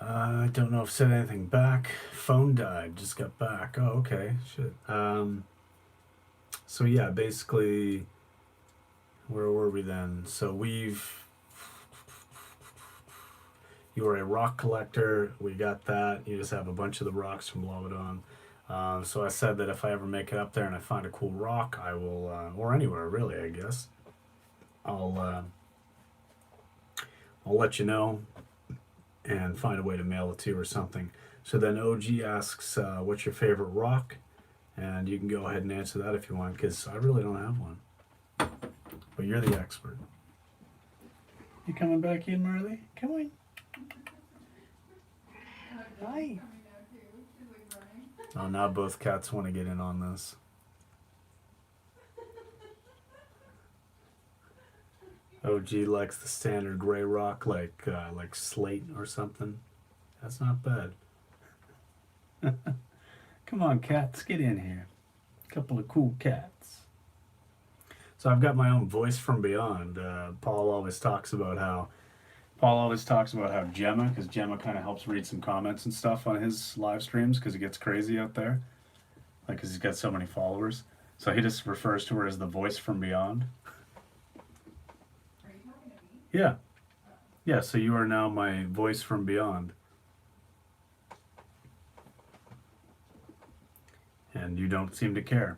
I don't know if I said anything back. Phone died. Just got back. Oh, okay. Shit. So yeah, basically, where were we then? So you were a rock collector. We got that. You just have a bunch of the rocks from Blomidon. So I said that if I ever make it up there and I find a cool rock, I will, or anywhere really, I guess, I'll let you know and find a way to mail it to you or something. So then OG asks, what's your favorite rock? And you can go ahead and answer that if you want, because I really don't have one. But you're the expert. You coming back in, Marley? Come on. Hi. Coming now too. She's like running. Oh, now both cats want to get in on this. OG likes the standard gray rock, like slate or something. That's not bad. Come on, cats, get in here. Couple of cool cats. So I've got my own voice from beyond. Paul always talks about how Gemma, because Gemma kind of helps read some comments and stuff on his live streams because it gets crazy out there, like because he's got so many followers. So he just refers to her as the voice from beyond. Are you talking to me? Yeah, yeah. So you are now my voice from beyond, and you don't seem to care.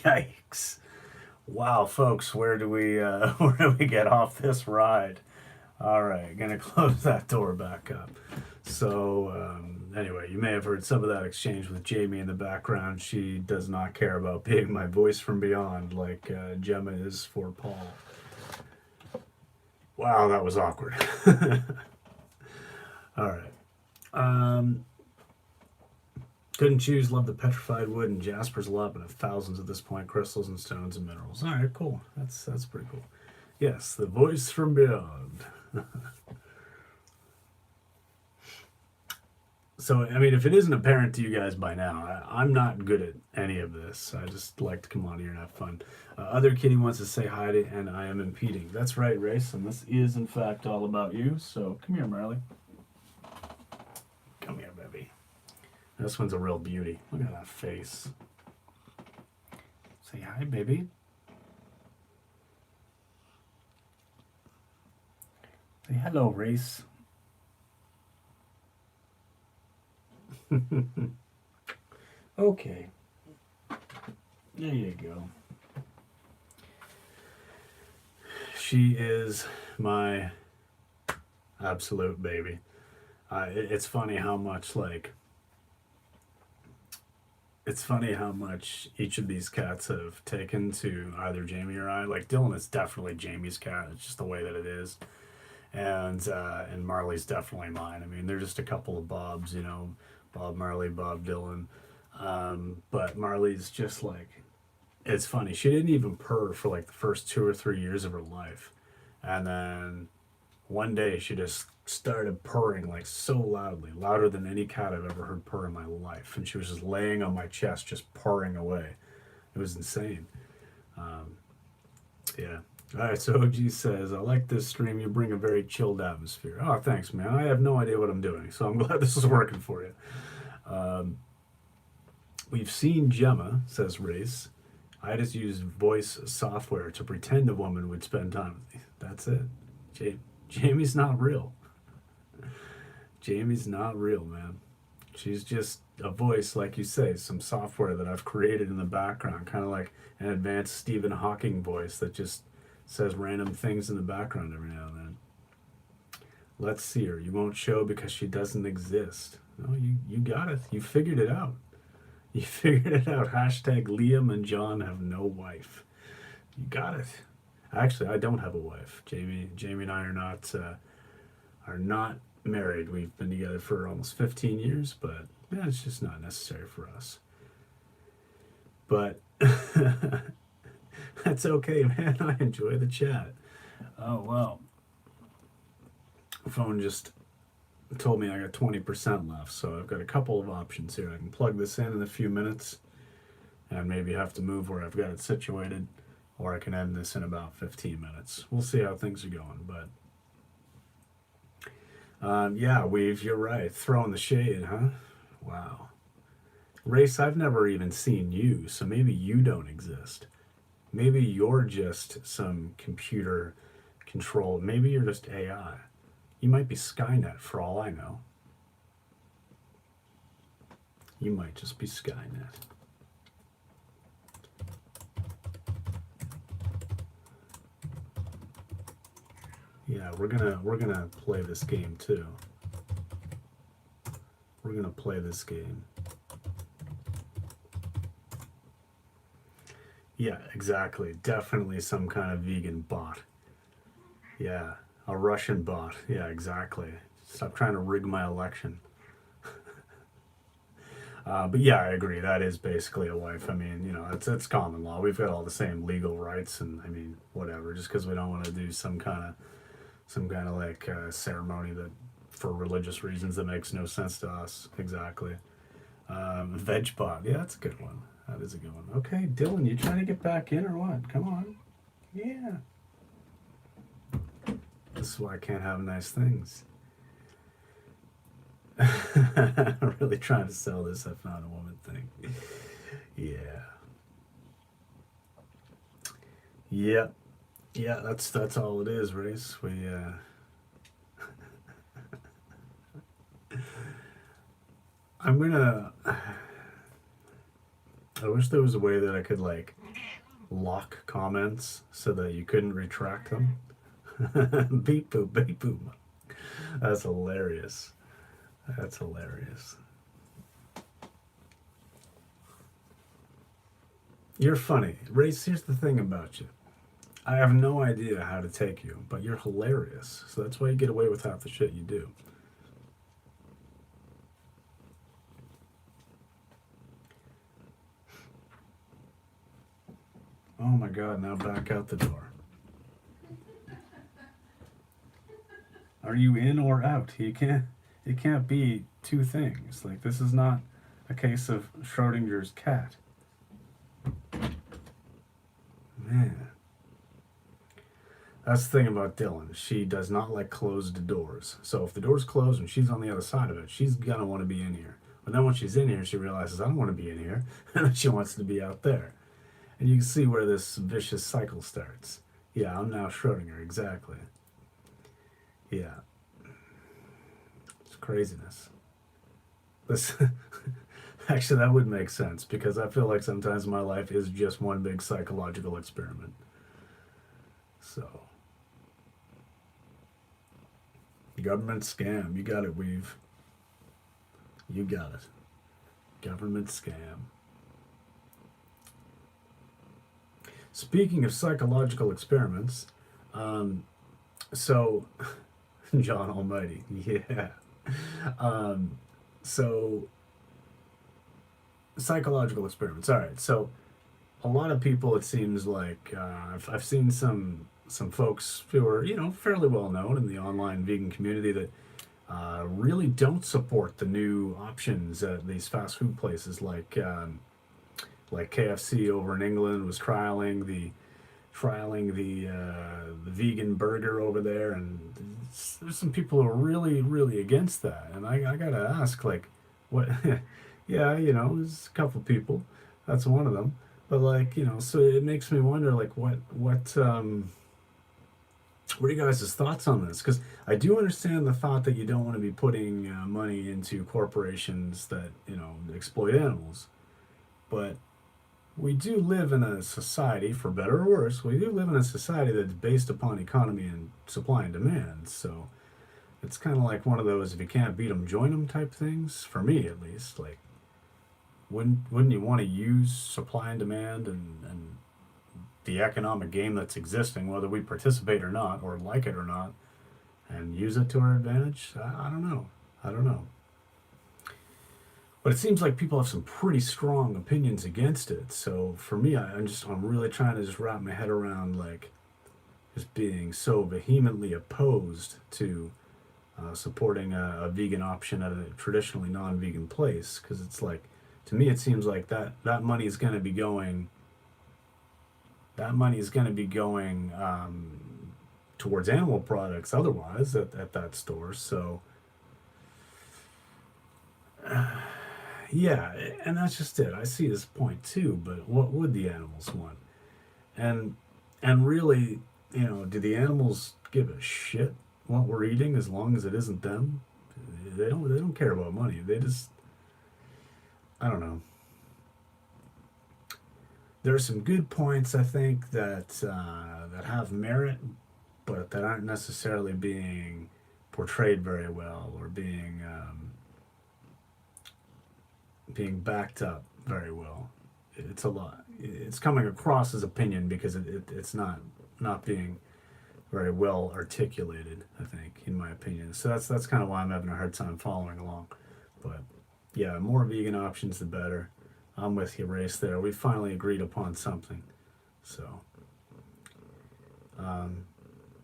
Yikes! Wow, folks, where do we where do we get off this ride? All right, gonna close that door back up. So anyway, you may have heard some of that exchange with Jamie in the background. She does not care about being my voice from beyond like Gemma is for Paul. Wow, that was awkward. All right. Couldn't choose. Love the petrified wood and Jasper's a lot, but have thousands at this point. Crystals and stones and minerals. All right, cool. That's pretty cool. Yes, the voice from beyond. So, I mean, if it isn't apparent to you guys by now, I'm not good at any of this. I just like to come on here and have fun. Other Kitty wants to say hi to, and I am impeding. That's right, Race, and this is, in fact, all about you. So, come here, Marley. Come here, baby. This one's a real beauty. Look at that face. Say hi, baby. Say hello, Race. Okay. There you go. She is my absolute baby. It's funny how much each of these cats have taken to either Jamie or I. Like Dylan is definitely Jamie's cat. It's just the way that it is. And Marley's definitely mine. I mean, they're just a couple of Bobs, you know, Bob Marley, Bob Dylan. But Marley's just like, it's funny. She didn't even purr for like the first 2 or 3 years of her life. And then one day she just started purring like so loudly, louder than any cat I've ever heard purr in my life. And she was just laying on my chest, just purring away. It was insane. Yeah. All right, so OG says, I like this stream. You bring a very chilled atmosphere. Oh, thanks, man. I have no idea what I'm doing, so I'm glad this is working for you. We've seen Gemma, says Race. I just used voice software to pretend a woman would spend time with me. That's it. Jamie's not real. Jamie's not real, man. She's just a voice, like you say, some software that I've created in the background, kind of like an advanced Stephen Hawking voice that just says random things in the background every now and then. Let's see her. You won't show because she doesn't exist. No, you got it. You figured it out. You figured it out. Hashtag Liam and John have no wife. You got it. Actually, I don't have a wife. Jamie and I are not married. We've been together for almost 15 years, but yeah, it's just not necessary for us. But that's okay, man. I enjoy the chat. Oh, well. The phone just told me I got 20% left, so I've got a couple of options here. I can plug this in a few minutes and maybe have to move where I've got it situated, or I can end this in about 15 minutes. We'll see how things are going, but yeah, you're right. Throwing the shade, huh? Wow. Race, I've never even seen you, so maybe you don't exist. Maybe you're just some computer controlled. Maybe you're just AI. You might be Skynet for all I know. You might just be Skynet. Yeah, we're gonna play this game too. We're gonna play this game. Yeah, exactly. Definitely some kind of vegan bot. Yeah, a Russian bot. Yeah, exactly. Stop trying to rig my election. But yeah, I agree. That is basically a wife. I mean, it's common law. We've got all the same legal rights, and I mean, whatever. Just because we don't want to do some kind of like ceremony that, for religious reasons, that makes no sense to us. Exactly. Veg pot. Yeah, that's a good one. That is a good one. Okay, Dylan, you trying to get back in or what? Come on. Yeah. This is why I can't have nice things. I'm really trying to sell this I found a woman thing. Yeah. Yep. Yeah, that's all it is, Race. I'm gonna I wish there was a way that I could like lock comments so that you couldn't retract them. Beep boop, beep boop. That's hilarious. That's hilarious. You're funny. Race, here's the thing about you. I have no idea how to take you, but you're hilarious. So that's why you get away with half the shit you do. Oh my god, now back out the door. Are you in or out? It can't be two things. Like, this is not a case of Schrodinger's cat. Man. That's the thing about Dylan. She does not like closed doors. So if the door's closed and she's on the other side of it, she's gonna want to be in here. But then when she's in here, she realizes, I don't want to be in here. And then she wants to be out there. And you can see where this vicious cycle starts. Yeah, I'm now Schrodinger, exactly. Yeah. It's craziness. This actually, that would make sense because I feel like sometimes my life is just one big psychological experiment. So, government scam. You got it, Weave. You got it. Government scam. Speaking of psychological experiments, so John Almighty, yeah. So psychological experiments. All right. So a lot of people, it seems like I've seen some folks who are fairly well known in the online vegan community that really don't support the new options at these fast food places like KFC over in England was trialing the vegan burger over there, and there's some people who are really really against that, and I gotta ask, like, what? Yeah, there's a couple people, that's one of them, but like, so it makes me wonder, like, what are you guys' thoughts on this? Because I do understand the thought that you don't want to be putting money into corporations that exploit animals, but we do live in a society, for better or worse, we do live in a society that's based upon economy and supply and demand. So it's kind of like one of those, if you can't beat them, join them type things, for me at least. Like, wouldn't you want to use supply and demand and the economic game that's existing, whether we participate or not, or like it or not, and use it to our advantage? I don't know. I don't know. But it seems like people have some pretty strong opinions against it. So for me, I'm really trying to just wrap my head around, like, just being so vehemently opposed to supporting a vegan option at a traditionally non-vegan place, because it's like, to me, it seems like that money is going to be going. That money is going to be going towards animal products otherwise at that store. So. Yeah, and that's just it. I see this point too, but what would the animals want? And really, do the animals give a shit what we're eating as long as it isn't them? They don't care about money. They just, I don't know. There are some good points, I think, that have merit, but that aren't necessarily being portrayed very well, or being backed up very well. It's a lot. It's coming across as opinion because it's not being very well articulated, I think, in my opinion. So that's kind of why I'm having a hard time following along. But yeah, more vegan options the better. I'm with you, Race. There, we finally agreed upon something. So,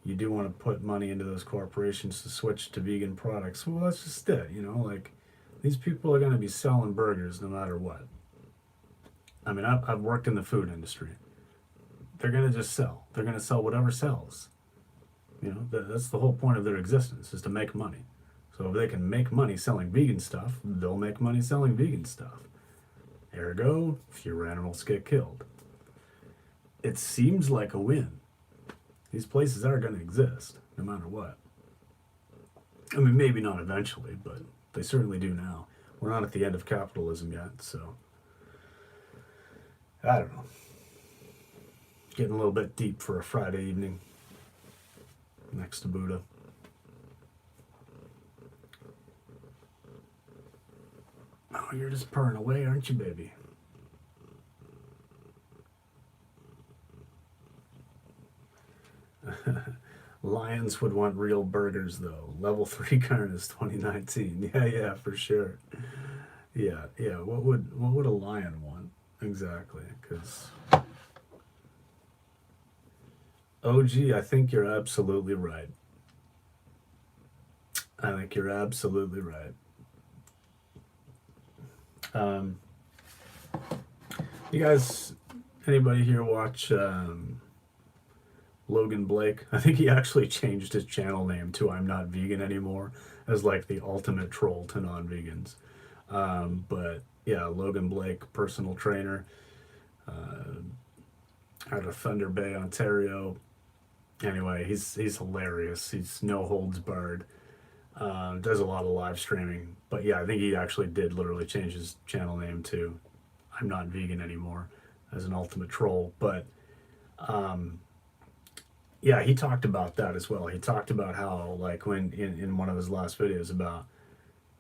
you do want to put money into those corporations to switch to vegan products. Well, that's just it. Like these people are going to be selling burgers no matter what. I mean, I've worked in the food industry. They're going to just sell. They're going to sell whatever sells. That's the whole point of their existence, is to make money. So if they can make money selling vegan stuff, they'll make money selling vegan stuff. Ergo, fewer animals get killed. It seems like a win. These places are going to exist, no matter what. I mean, maybe not eventually, but they certainly do now. We're not at the end of capitalism yet, so I don't know. Getting a little bit deep for a Friday evening next to Buddha. Oh, you're just purring away, aren't you, baby? Lions would want real burgers, though. Level 3 Carnage 2019. Yeah, for sure. Yeah. What would a lion want exactly? Because OG, I think you're absolutely right. You guys, anybody here watch Logan Blake? I think he actually changed his channel name to I'm Not Vegan Anymore, as like the ultimate troll to non-vegans. But yeah, Logan Blake, personal trainer, out of Thunder Bay, Ontario. Anyway, he's hilarious. He's no holds barred. Does a lot of live streaming. But yeah, I think he actually did literally change his channel name to I'm Not Vegan Anymore, as an ultimate troll. But yeah, he talked about that as well. He talked about how, like, when in one of his last videos about,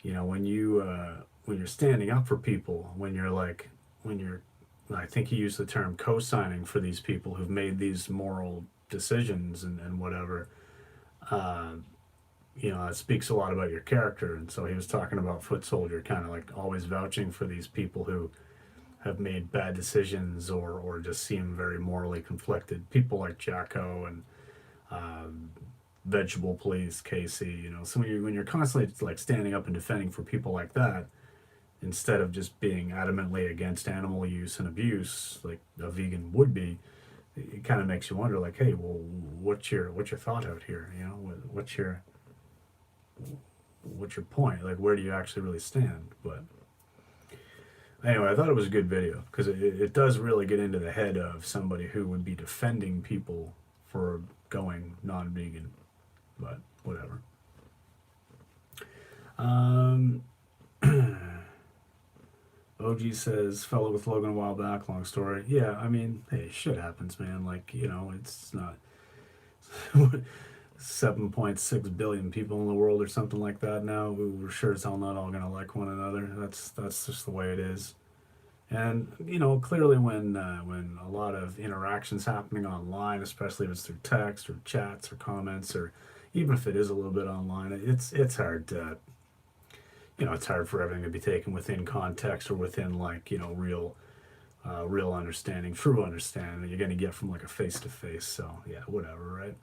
when you're standing up for people, when you're I think he used the term co-signing for these people who've made these moral decisions and whatever. It speaks a lot about your character. And so he was talking about Foot Soldier, kind of like always vouching for these people who have made bad decisions or just seem very morally conflicted. People like Jacko and Vegetable Police, Casey. So when you're constantly like standing up and defending for people like that, instead of just being adamantly against animal use and abuse, like a vegan would be, it kind of makes you wonder, like, hey, well, what's your thought out here? What's your point? Like, where do you actually really stand? But anyway, I thought it was a good video because it does really get into the head of somebody who would be defending people for going non-vegan. But whatever. OG says, fellow with Logan a while back, long story. Yeah, I mean, hey, shit happens, man. Like, it's not 7.6 billion people in the world or something like that now. We're sure as hell not all gonna like one another. That's just the way it is. And clearly when a lot of interactions happening online, especially if it's through text or chats or comments, or even if it is a little bit online, it's hard to, it's hard for everything to be taken within context or within real understanding, true understanding that you're going to get from like a face-to-face. So yeah, whatever,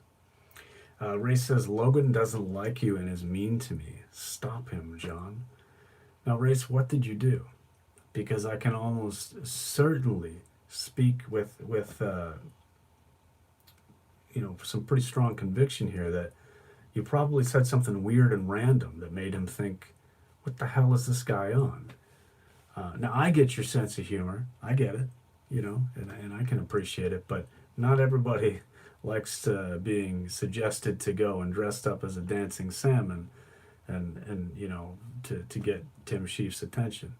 right? Ray says, Logan doesn't like you and is mean to me. Stop him, John. Now, Race, what did you do? Because I can almost certainly speak with some pretty strong conviction here that you probably said something weird and random that made him think, what the hell is this guy on? Now, I get your sense of humor. I get it, and I can appreciate it, but not everybody likes being suggested to go and dressed up as a dancing salmon and to get Tim Sheaf's attention.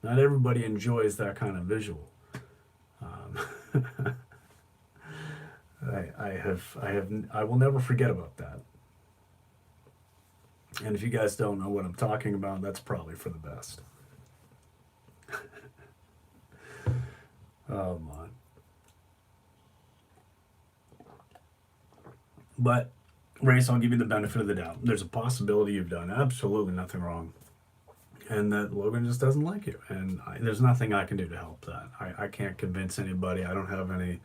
Not everybody enjoys that kind of visual. I will never forget about that. And if you guys don't know what I'm talking about, that's probably for the best. Oh, man. But, Race, I'll give you the benefit of the doubt. There's a possibility you've done absolutely nothing wrong. and that Logan just doesn't like you. And there's nothing I can do to help that. I can't convince anybody. I don't have any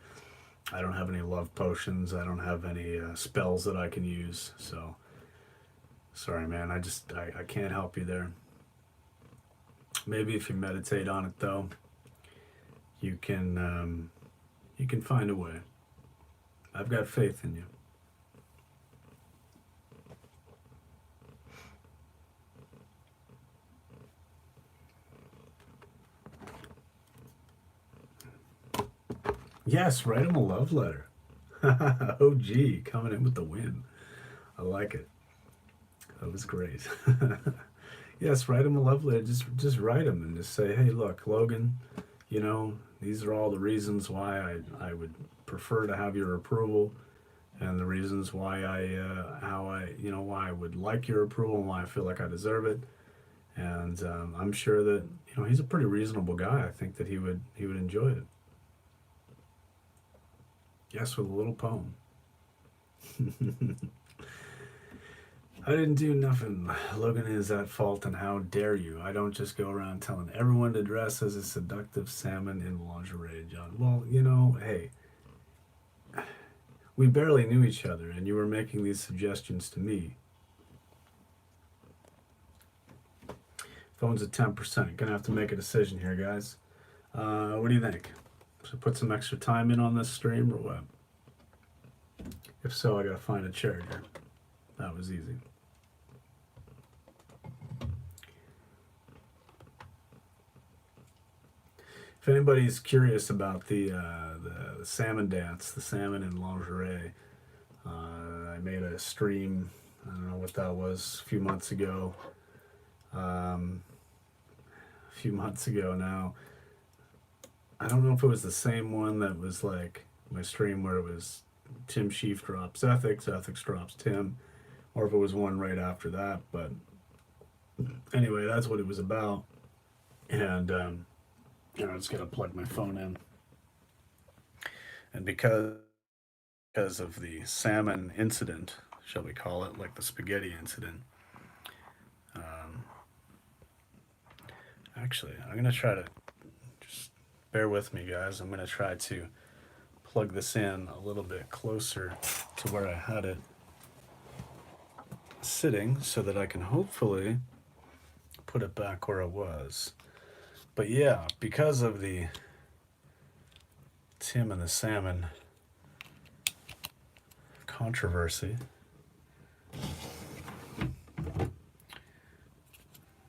love potions. I don't have any spells that I can use. So sorry, man. I can't help you there. Maybe if you meditate on it, though, you can find a way. I've got faith in you. Yes, write him a love letter. Oh, gee, coming in with the win. I like it. That was great. Yes, write him a love letter. Just write him and just say, hey, look, Logan, these are all the reasons why I would prefer to have your approval, and the reasons why why I would like your approval and why I feel like I deserve it. And I'm sure that he's a pretty reasonable guy. I think that he would enjoy it. Yes, with a little poem. I didn't do nothing. Logan is at fault, and how dare you? I don't just go around telling everyone to dress as a seductive salmon in lingerie, John. Well, hey, we barely knew each other, and you were making these suggestions to me. Phone's at 10%. Gonna have to make a decision here, guys. What do you think? Should I put some extra time in on this stream or what? If so, I gotta find a charger. That was easy. If anybody's curious about the salmon dance, the salmon in lingerie, I made a stream. I don't know what that was, a few months ago. A few months ago now. I don't know if it was the same one that was like my stream where it was Tim Sheaf drops Ethics, Ethics drops Tim, or if it was one right after that. But anyway, that's what it was about. And I just gotta plug my phone in. And because of the salmon incident, shall we call it, like the spaghetti incident, actually, I'm gonna try to just bear with me, guys. I'm gonna try to plug this in a little bit closer to where I had it sitting so that I can hopefully put it back where it was. But yeah, because of the Tim and the salmon controversy,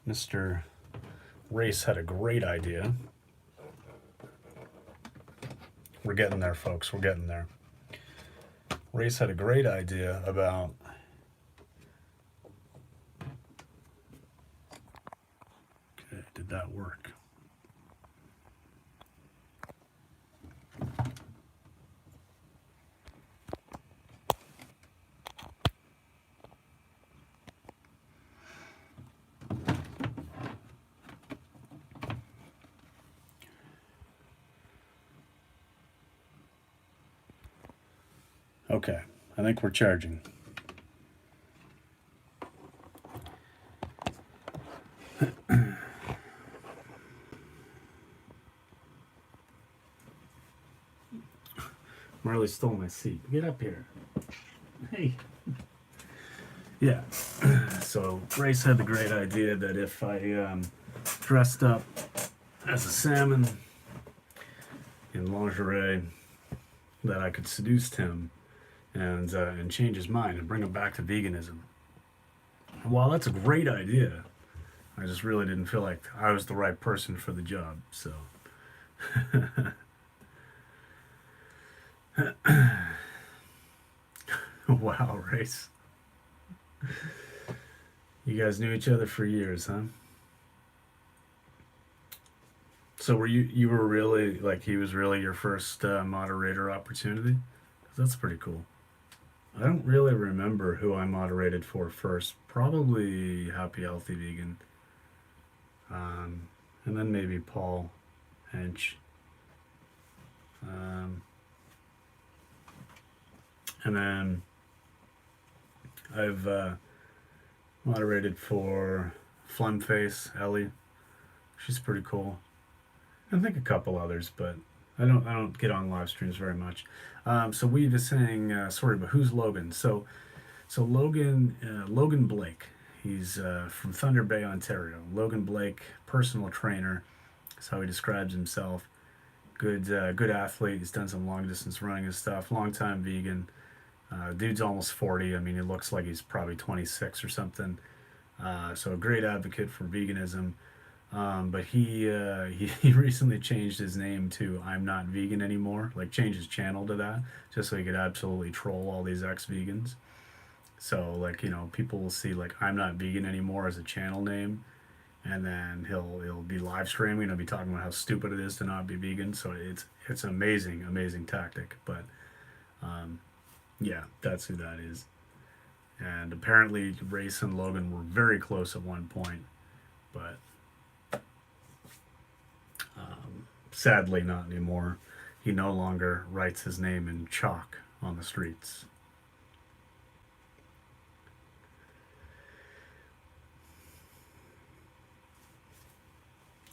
Mr. Race had a great idea. We're getting there, folks. We're getting there. Race had a great idea about okay, did that work? Okay, I think we're charging. Marley stole my seat. Get up here. Hey. Yeah. So Grace had the great idea that if I dressed up as a salmon in lingerie, that I could seduce Tim and change his mind and bring him back to veganism. And while that's a great idea, I just really didn't feel like I was the right person for the job. So. Wow, Race. You guys knew each other for years, huh? So were you were really like he was really your first moderator opportunity? 'Cause that's pretty cool. I don't really remember who I moderated for first. Probably Happy Healthy Vegan, and then maybe Paul Hench, and then I've moderated for Phlegm Face, Ellie. She's pretty cool. I think a couple others, but I don't get on live streams very much. So Weave is saying, sorry, but who's Logan? So Logan Blake. He's from Thunder Bay, Ontario. Logan Blake, personal trainer. That's how he describes himself. Good athlete. He's done some long distance running and stuff. Long time vegan. Dude's almost 40. I mean, he looks like he's probably 26 or something. So a great advocate for veganism. But he recently changed his name to I'm Not Vegan Anymore. Like changed his channel to that, just so he could absolutely troll all these ex-vegans. So like people will see like I'm Not Vegan Anymore as a channel name, and then he'll be live streaming and be talking about how stupid it is to not be vegan. So it's an amazing tactic. But yeah, that's who that is. And apparently Race and Logan were very close at one point, but sadly not anymore. He no longer writes his name in chalk on the streets.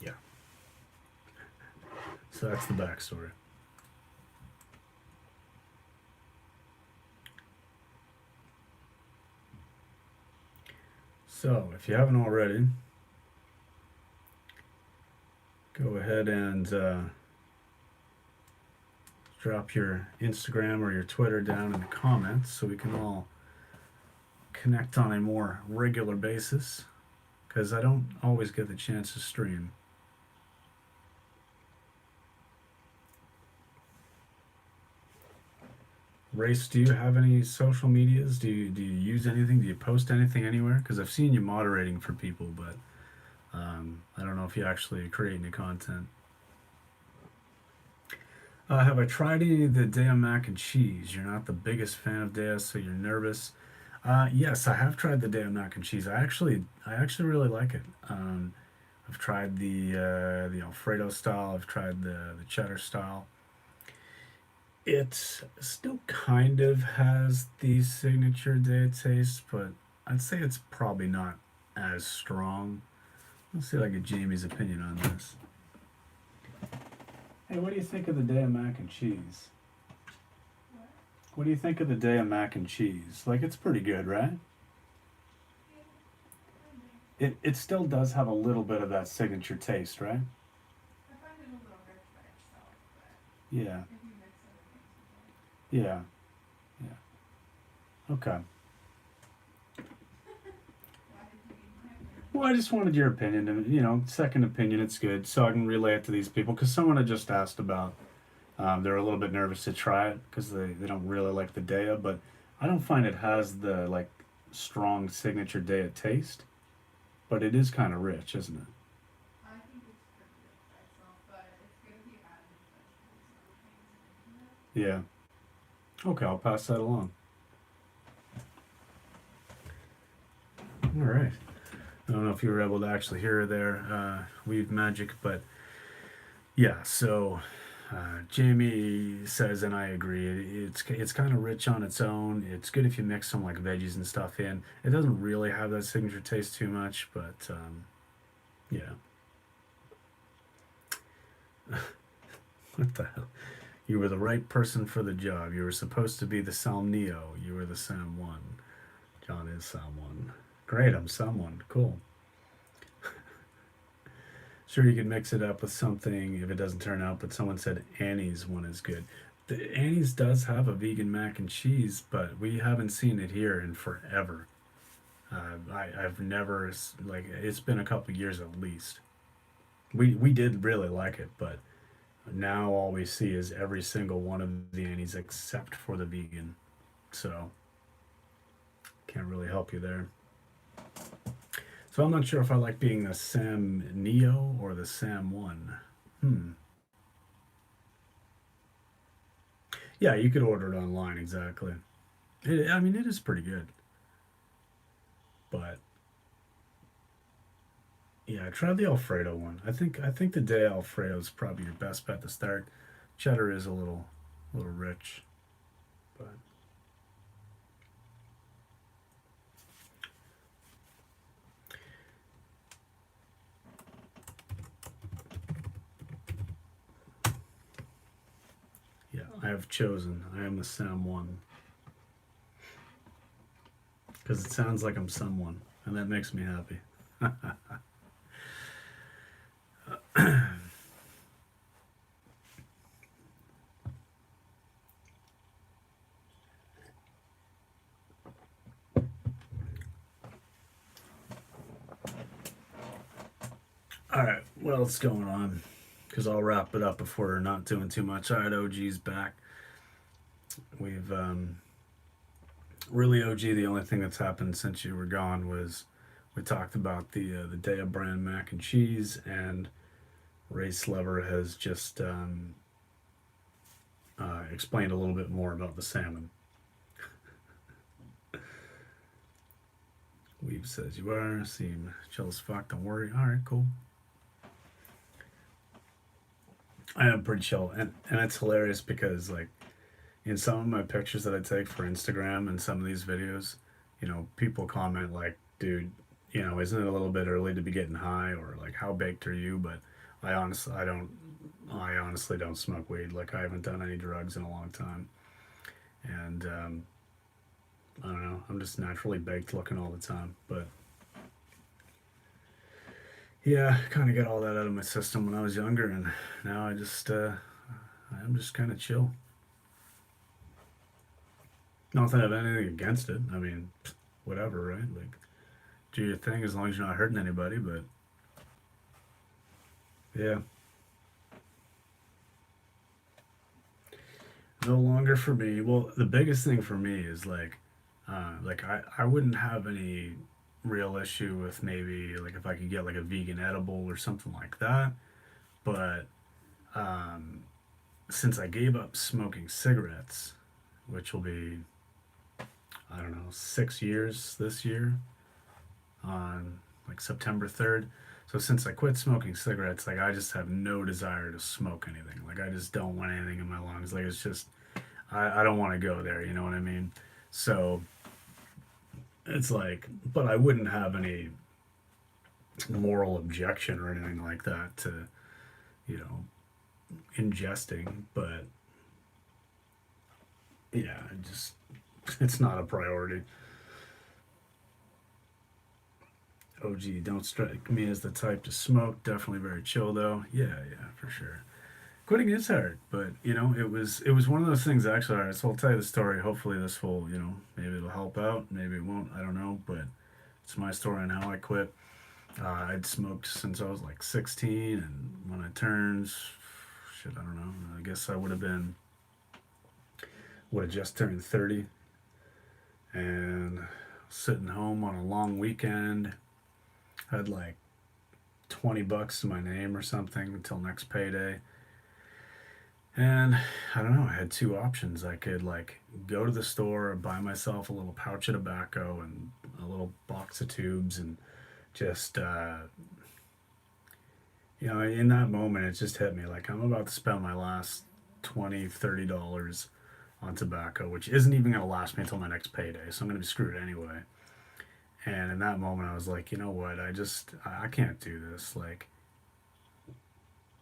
Yeah. So that's the backstory. So if you haven't already, go ahead and drop your Instagram or your Twitter down in the comments so we can all connect on a more regular basis, because I don't always get the chance to stream. Race, do you have any social medias? Do you use anything? Do you post anything anywhere? Because I've seen you moderating for people, but I don't know if you actually create any content. Have I tried any of the Deo mac and cheese? You're not the biggest fan of Deo, so you're nervous. Yes, I have tried the Deo mac and cheese. I actually really like it. I've tried the Alfredo style. I've tried the cheddar style. It still kind of has the signature Deo taste, but I'd say it's probably not as strong. Let's see if I get Jamie's opinion on this. Hey, what do you think of the Deo mac and cheese? What do you think of the Deo mac and cheese? Like, it's pretty good, right? It still does have a little bit of that signature taste, right? I find it a little rich by itself, but Yeah, if you mix other things with it. yeah, yeah. Okay. Why did you need my opinion? Well, I just wanted your opinion, and second opinion, it's good, so I can relay it to these people. Because someone had just asked about, they're a little bit nervous to try it because they don't really like the Deo, but I don't find it has the like strong signature Deo taste, but it is kind of rich, isn't it? I think it's pretty rich by itself, but it's good if you add vegetables and other things into it. Yeah. Okay, I'll pass that along. All right. I don't know if you were able to actually hear there, Weave Magic, but yeah. So Jamie says, and I agree. It's kind of rich on its own. It's good if you mix some like veggies and stuff in. It doesn't really have that signature taste too much, but yeah. What the hell? You were the right person for the job. You were supposed to be the Sam Neo. You were the Sam One. John is Sam One. Great, I'm someone. Cool. Sure, you could mix it up with something if it doesn't turn out, but someone said Annie's one is good. The Annie's does have a vegan mac and cheese, but we haven't seen it here in forever. I've never, like, it's been a couple years at least. We did really like it, but now all we see is every single one of the Annie's except for the vegan. So, can't really help you there. So I'm not sure if I like being the Sam Neo or the Sam One. Yeah, you could order it online, exactly. I mean, it is pretty good. But yeah, try the Alfredo one. I think the day Alfredo is probably your best bet to start. Cheddar is a little rich, but Yeah, I have chosen. I am the Sam one. Because it sounds like I'm someone, and that makes me happy. All right, what else is going on? Because I'll wrap it up if we're not doing too much. All right, OG's back. We've really OG. The only thing that's happened since you were gone was we talked about the Daya brand mac and cheese, and Ray Slever has just explained a little bit more about the salmon. Weave says you are. Seem chill as fuck. Don't worry. All right, cool. I am pretty chill, and it's hilarious because like in some of my pictures that I take for Instagram and some of these videos, people comment like, "Dude, isn't it a little bit early to be getting high?" Or like, "How baked are you?" But I honestly don't smoke weed. Like I haven't done any drugs in a long time, and I don't know. I'm just naturally baked looking all the time, but. Yeah, kind of got all that out of my system when I was younger, and now I'm just kind of chill. Not that I have anything against it. I mean, whatever, right? Like, do your thing as long as you're not hurting anybody. But yeah, no longer for me. Well, the biggest thing for me is like I wouldn't have any real issue with maybe like if I could get like a vegan edible or something like that. But um, since I gave up smoking cigarettes, which will be I don't know 6 years this year on like September 3rd. So since I quit smoking cigarettes, like I just have no desire to smoke anything. Like I just don't want anything in my lungs. Like it's just I don't want to go there. You know what I mean? So it's like, but I wouldn't have any moral objection or anything like that to you know ingesting. But yeah, it's not a priority. OG, don't strike me as the type to smoke. Definitely very chill though. Yeah, yeah, for sure. Quitting is hard, but it was one of those things actually. All right, so I'll tell you the story. Hopefully this will maybe it'll help out. Maybe it won't. I don't know, but it's my story on how I quit. I'd smoked since I was like 16, and when I turned, shit, I don't know. I guess I would have just turned 30, and sitting home on a long weekend, had like $20 to my name or something until next payday. And I don't know, I had two options. I could like go to the store, buy myself a little pouch of tobacco and a little box of tubes, and just, in that moment, it just hit me like I'm about to spend my last 20, $30 on tobacco, which isn't even going to last me until my next payday. So I'm going to be screwed anyway. And in that moment, I was like, you know what? I can't do this. Like,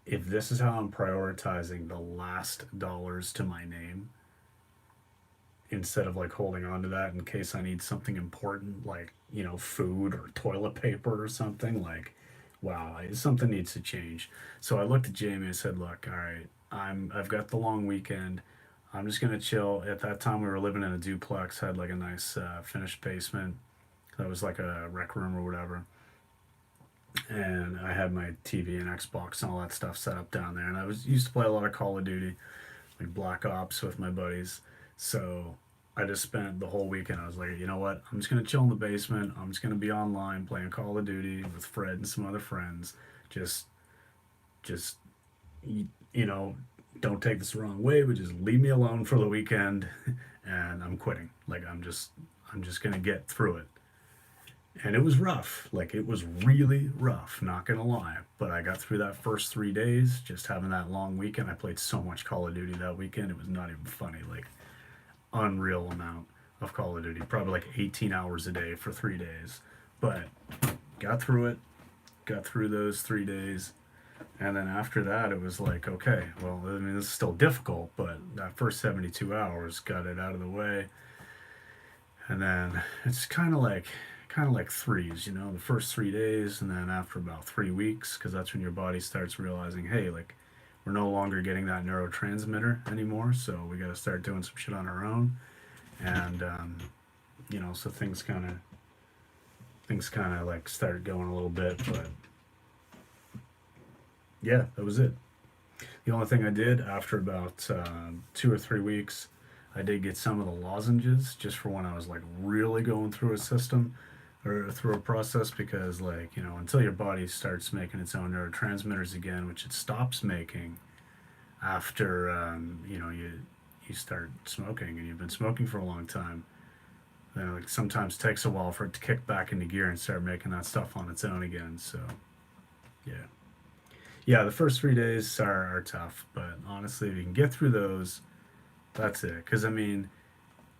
if this is how I'm prioritizing the last dollars to my name, instead of like holding on to that in case I need something important, like, food or toilet paper or something, like, wow, something needs to change. So I looked at Jamie and said, look, all right, I've got the long weekend. I'm just gonna chill. At that time, we were living in a duplex, had like a nice finished basement. That was like a rec room or whatever. And I had my TV and Xbox and all that stuff set up down there. And I was used to play a lot of Call of Duty, like Black Ops with my buddies. So I just spent the whole weekend. I was like, you know what? I'm just gonna chill in the basement. I'm just gonna be online playing Call of Duty with Fred and some other friends. Just, just, you know, don't take this the wrong way, but just leave me alone for the weekend, and I'm quitting. Like I'm just gonna get through it. And it was rough. Like it was really rough, not gonna lie. But I got through that first 3 days, just having that long weekend. I played so much Call of Duty that weekend, it was not even funny. Like unreal amount of Call of Duty. Probably like 18 hours a day for 3 days. But got through it, got through those 3 days, And then after that, it was like, okay, well, I mean, this is still difficult, but that first 72 hours got it out of the way. And then it's kind of like threes, the first 3 days, and then after about 3 weeks, because that's when your body starts realizing, hey, like, we're no longer getting that neurotransmitter anymore, so we got to start doing some shit on our own. And so things kind of like started going a little bit, but yeah, that was it. The only thing I did after about 2 or 3 weeks, I did get some of the lozenges just for when I was like really going through a system or through a process, because like until your body starts making its own neurotransmitters again, which it stops making after you start smoking and you've been smoking for a long time. Then it sometimes takes a while for it to kick back into gear and start making that stuff on its own again. So yeah. Yeah, the first 3 days are tough, but honestly, if you can get through those, that's it. Because, I mean,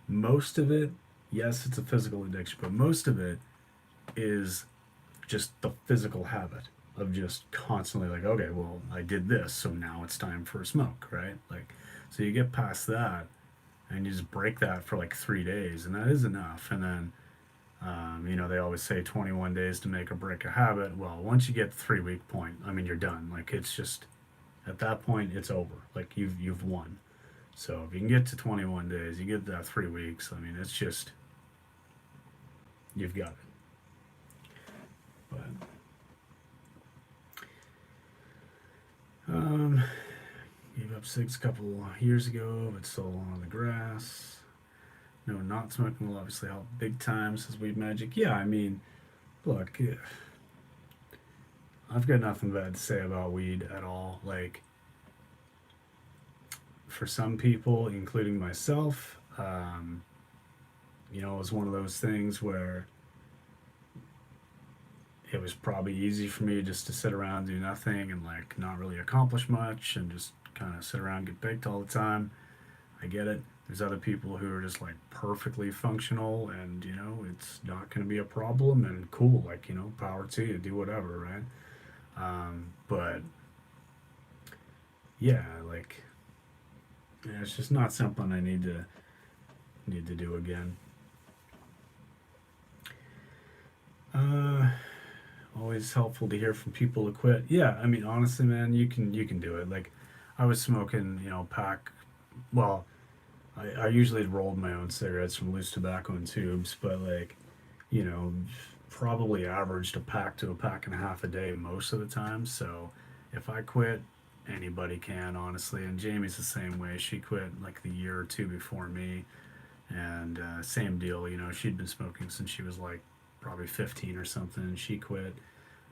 most of it, yes, it's a physical addiction, but most of it is just the physical habit of just constantly like, okay, well, I did this, so now it's time for a smoke, right? Like, so you get past that and you just break that for like 3 days, and that is enough. And then they always say 21 days to make or break a habit. Well, once you get the 3 week point, I mean, you're done. Like, it's just at that point, it's over. Like, you've won. So if you can get to 21 days, you get that 3 weeks. I mean, it's just you've got it. But um, gave up cigs a couple years ago, but still on the grass. No, not smoking will obviously help big time, says Weed Magic. Yeah, I mean, look, I've got nothing bad to say about weed at all. Like, for some people, including myself, it was one of those things where it was probably easy for me just to sit around, do nothing, and like not really accomplish much, and just kind of sit around, get baked all the time. I get it. There's other people who are just like perfectly functional, and it's not going to be a problem, and cool, like power to you, do whatever, right? But yeah, like yeah, it's just not something I need to do again. Uh, Always helpful to hear from people who quit. Yeah, I mean, honestly, man, you can do it. Like, I was smoking, pack. Well, I usually rolled my own cigarettes from loose tobacco in tubes, but like, you know, probably averaged a pack to a pack and a half a day most of the time. So if I quit, anybody can, honestly. And Jamie's the same way. She quit like the year or two before me, and same deal. She'd been smoking since she was like probably 15 or something, and she quit.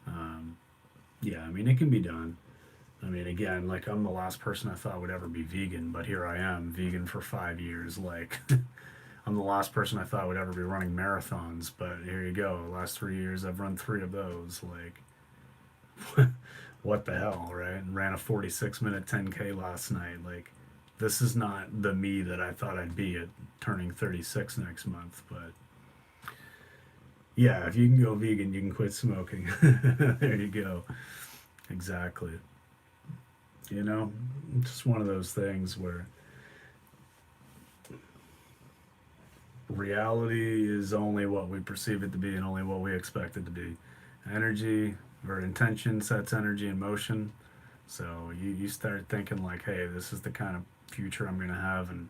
Um, yeah, I mean, it can be done. I mean, again, like, I'm the last person I thought would ever be vegan, but here I am, vegan for 5 years. Like, I'm the last person I thought would ever be running marathons, but here you go. The last 3 years, I've run three of those. Like, what the hell, right? And ran a 46-minute 10K last night. Like, this is not the me that I thought I'd be at turning 36 next month, but yeah, if you can go vegan, you can quit smoking. There you go. Exactly. Just one of those things where reality is only what we perceive it to be and only what we expect it to be. Energy or intention sets energy in motion. So you start thinking like, hey, this is the kind of future I'm going to have, and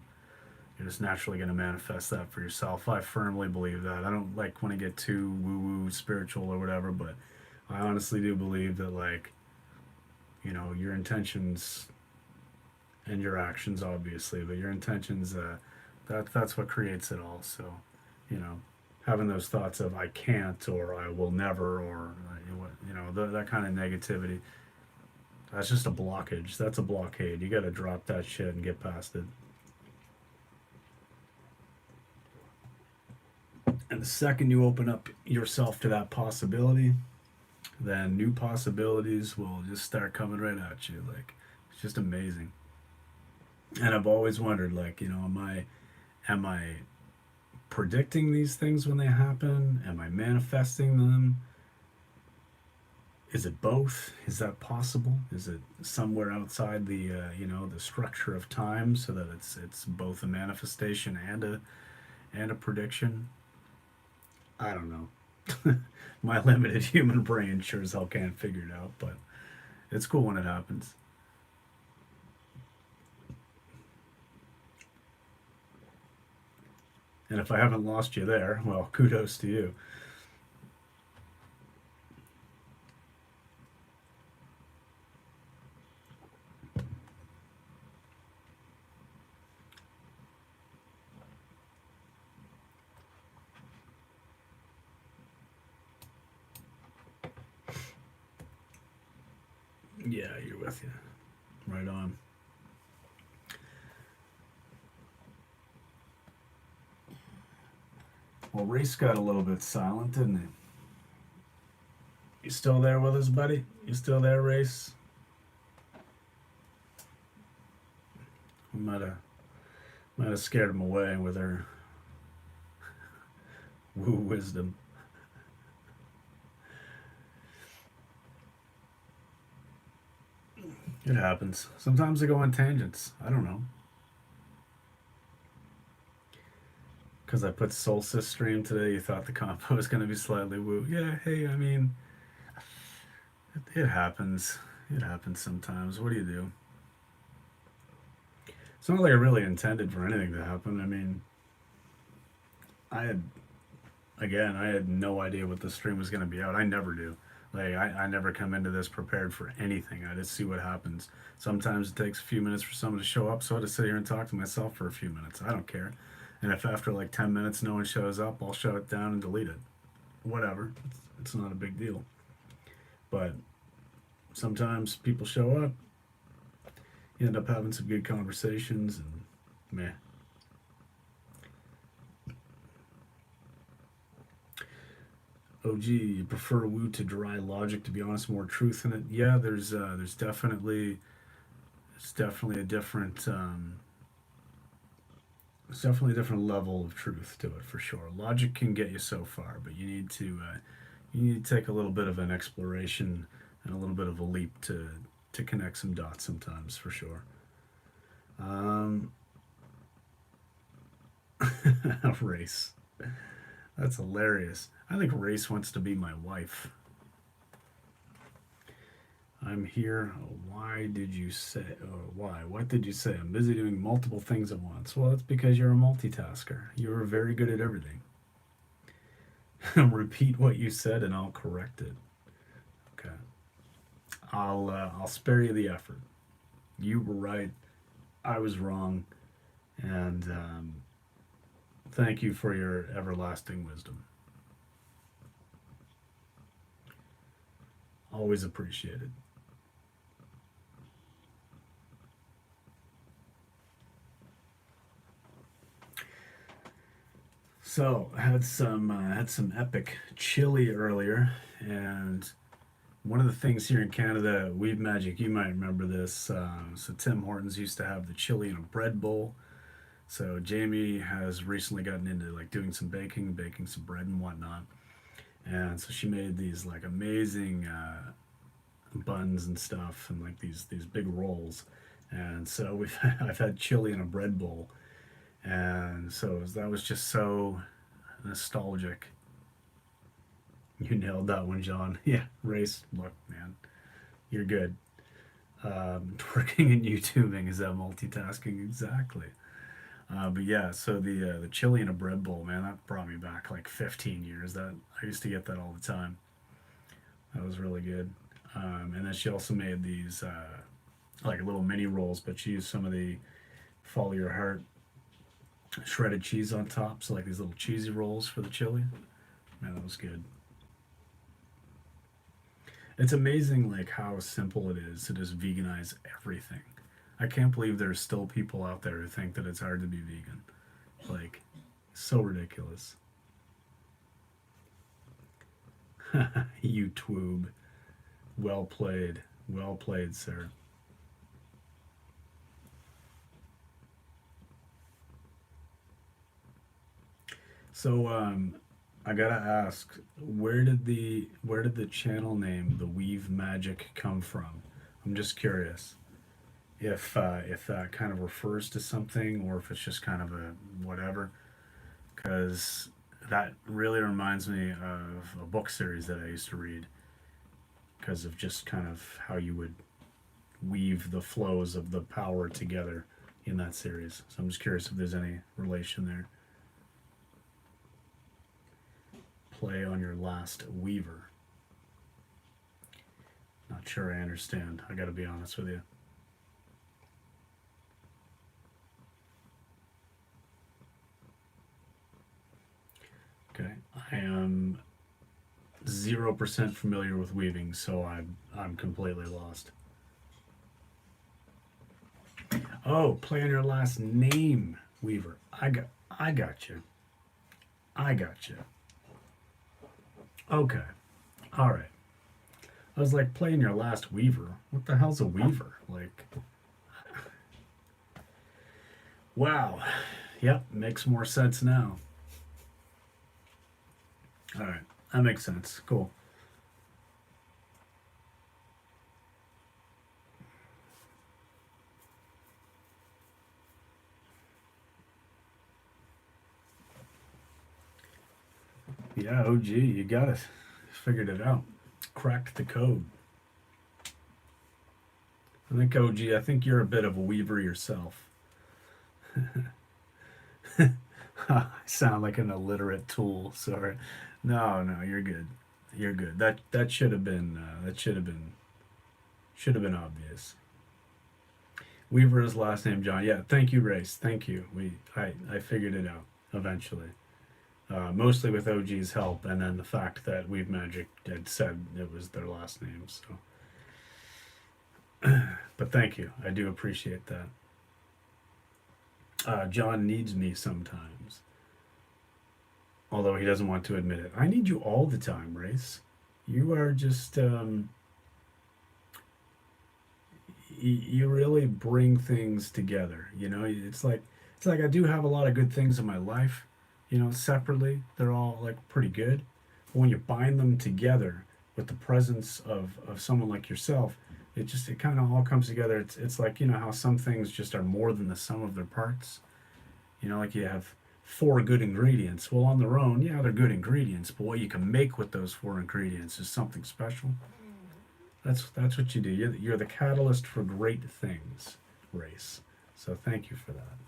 you're just naturally going to manifest that for yourself. I firmly believe that. I don't like want to get too woo woo spiritual or whatever, but I honestly do believe that, like, your intentions and your actions, obviously, but your intentions, that's what creates it all. So, you know, having those thoughts of I can't or I will never or that kind of negativity, that's just a blockage. That's a blockade. You got to drop that shit and get past it. And the second you open up yourself to that possibility, then new possibilities will just start coming right at you. Like, it's just amazing. And I've always wondered, like, am I predicting these things when they happen? Am I manifesting them? Is it both? Is that possible? Is it somewhere outside the the structure of time, so that it's both a manifestation and a prediction? I don't know. My limited human brain sure as hell can't figure it out, but it's cool when it happens. And if I haven't lost you there, well, kudos to you. Yeah, you're with you. Right on. Well, Race got a little bit silent, didn't he? You still there with us, buddy? You still there, Race? We might have scared him away with her woo wisdom. It happens. Sometimes I go on tangents. I don't know. Because I put Solstice stream today, you thought the compo was going to be slightly woo. Yeah, hey, I mean, it happens. It happens sometimes. What do you do? It's not like I really intended for anything to happen. I mean, I had, again, I had no idea what the stream was going to be out. I never do. Like, I never come into this prepared for anything. I just see what happens. Sometimes it takes a few minutes for someone to show up, so I just sit here and talk to myself for a few minutes. I don't care. And if after like 10 minutes no one shows up, I'll shut it down and delete it. Whatever. It's not a big deal. But sometimes people show up, you end up having some good conversations, and meh. OG, you prefer woo to dry logic? To be honest, more truth in it. Yeah, it's definitely a different it's definitely a different level of truth to it for sure. Logic can get you so far, but you need to take a little bit of an exploration and a little bit of a leap to connect some dots sometimes for sure. Um, Race. That's hilarious. I think Race wants to be my wife. I'm here. Why did you say? Why? What did you say? I'm busy doing multiple things at once. Well, it's because you're a multitasker. You're very good at everything. Repeat what you said, and I'll correct it. Okay. I'll spare you the effort. You were right. I was wrong, and thank you for your everlasting wisdom. Always appreciated. So had some epic chili earlier, and one of the things here in Canada, Weave Magic, you might remember this. So Tim Hortons used to have the chili in a bread bowl. So Jamie has recently gotten into like doing some baking, baking some bread and whatnot, and so she made these like amazing buns and stuff, and like these big rolls. And so we've I've had chili in a bread bowl, and so that was just so nostalgic. You nailed that one, John. Yeah, Race. Look, man, you're good. Twerking and YouTubing, is that multitasking? Exactly. But yeah, so the chili in a bread bowl, man, that brought me back like 15 years. That I used to get that all the time. That was really good. And then she also made these like little mini rolls, but she used some of the Follow Your Heart shredded cheese on top, so like these little cheesy rolls for the chili. Man, that was good. It's amazing like how simple it is to just veganize everything. I can't believe there's still people out there who think that it's hard to be vegan. Like, so ridiculous. You twoob. Well played. Well played, sir. So, I gotta ask, where did the channel name the Weave Magic come from? I'm just curious if that kind of refers to something or if it's just kind of a whatever. Because that really reminds me of a book series that I used to read because of just kind of how you would weave the flows of the power together in that series. So I'm just curious if there's any relation there. Play on your last weaver. Not sure I understand. I gotta be honest with you. Okay. I am 0% familiar with weaving, so I'm completely lost. Oh, play on your last name, Weaver. I got you. I got you. Okay. All right. I was like playing your last Weaver. What the hell's a Weaver? Like, wow. Yep, makes more sense now. All right, that makes sense. Cool. Yeah, OG, you got it. Figured it out. Cracked the code. I think OG, I think you're a bit of a weaver yourself. I sound like an illiterate tool. Sorry. No, no, you're good. You're good. That should have been obvious. Weaver is last name John. Yeah, thank you, Race. Thank you. I figured it out eventually. Mostly with OG's help, and then the fact that Weave Magic had said it was their last name. So, but thank you. I do appreciate that. John needs me sometimes, although he doesn't want to admit it. I need you all the time, Race. You are just you really bring things together. You know, it's like I do have a lot of good things in my life. You know, separately they're all like pretty good, but when you bind them together with the presence of someone like yourself, it kind of all comes together. It's like you know how some things just are more than the sum of their parts. You know, like you have four good ingredients. Well, on their own, yeah, they're good ingredients, but what you can make with those four ingredients is something special. That's what you do. You're the catalyst for great things, Race. So thank you for that.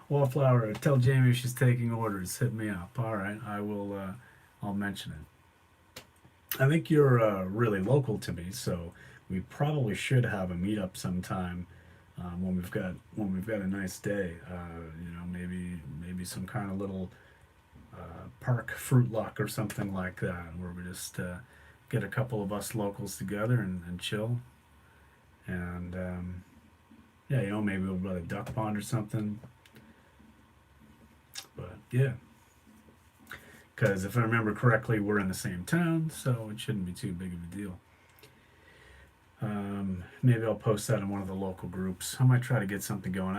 Wallflower, tell Jamie she's taking orders. Hit me up. All right, I will. I'll mention it. I think you're really local to me, so we probably should have a meetup sometime when we've got a nice day. You know, maybe some kind of little park fruit luck or something like that, where we just get a couple of us locals together and chill. And yeah, you know, maybe we'll go to a duck pond or something. But yeah, because if I remember correctly, we're in the same town, so it shouldn't be too big of a deal. Maybe I'll post that in one of the local groups. I might try to get something going.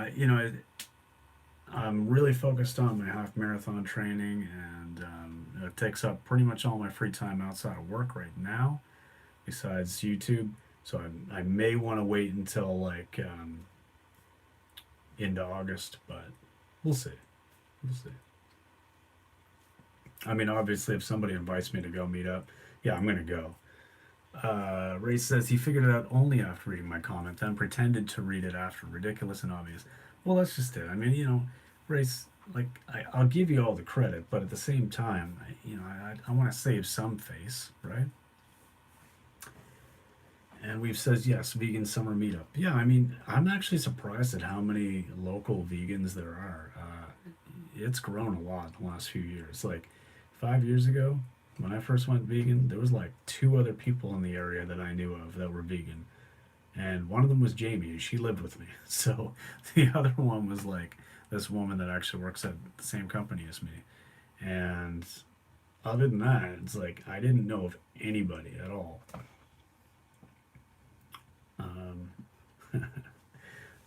I'm really focused on my half marathon training, and it takes up pretty much all my free time outside of work right now, besides YouTube. So I may want to wait until like into August, but we'll see. We'll see. I mean, obviously, if somebody invites me to go meet up, yeah, I'm gonna go. Ray says he figured it out only after reading my comment, then pretended to read it after. Ridiculous and obvious. Well, that's just it. I mean, you know, Ray's like I'll give you all the credit, but at the same time, I want to save some face, right? And we've said yes, vegan summer meetup. Yeah, I mean, I'm actually surprised at how many local vegans there are. It's grown a lot in the last few years. Like 5 years ago, when I first went vegan, there was like two other people in the area that I knew of that were vegan, and one of them was Jamie, and she lived with me. So the other one was like this woman that actually works at the same company as me. And other than that, it's like I didn't know of anybody at all. Um,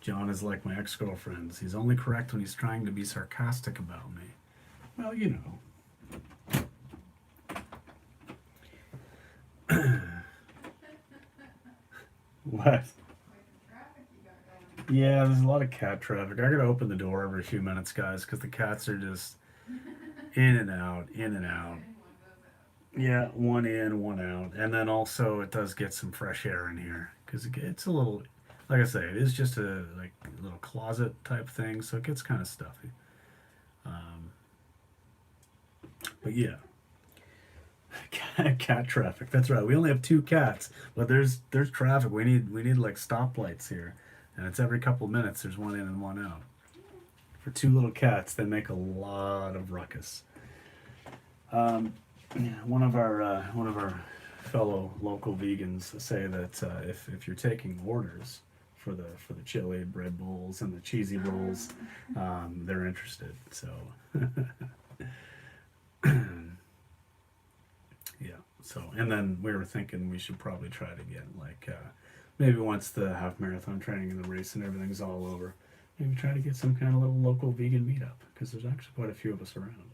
John is like my ex-girlfriends. He's only correct when he's trying to be sarcastic about me. Well, you know. What? Like the traffic you got going. Yeah, there's a lot of cat traffic. I gotta open the door every few minutes, guys, because the cats are just in and out, in and out. And one goes out. Yeah, one in, one out. And then also it does get some fresh air in here because it's a little, like I say, it is just a like little closet type thing, so it gets kind of stuffy. Um, but yeah, cat traffic. That's right. We only have two cats, but there's traffic. We need like stoplights here, and it's every couple of minutes. There's one in and one out. For two little cats, they make a lot of ruckus. Um, one of our fellow local vegans say that if you're taking orders for the chili bread bowls and the cheesy rolls, they're interested. So yeah. So and then we were thinking we should probably try to get like maybe once the half marathon training and the race and everything's all over, maybe try to get some kind of little local vegan meetup because there's actually quite a few of us around.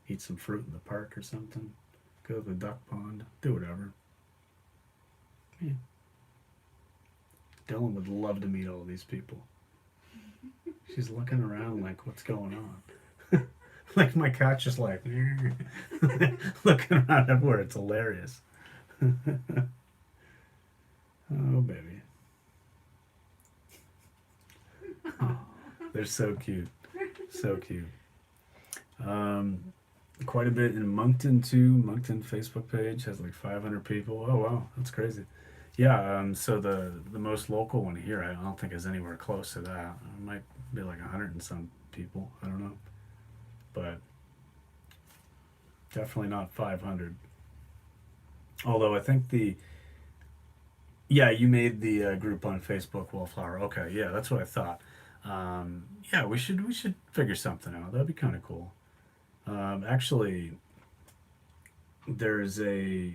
Eat some fruit in the park or something. Go to the duck pond. Do whatever. Yeah. Dylan would love to meet all these people. She's looking around like, what's going on? Like my cat's just like looking around everywhere. It's hilarious. Oh baby. Oh, they're so cute. So cute. Quite a bit in Moncton too. Moncton Facebook page has like 500 people. Oh wow, that's crazy. Yeah, so the most local one here, I don't think is anywhere close to that. It might be like 100 and some people. I don't know, but definitely not 500. Although I think you made the group on Facebook, Wallflower. Okay, yeah, that's what I thought. Yeah, we should figure something out. That'd be kind of cool. Actually, there's a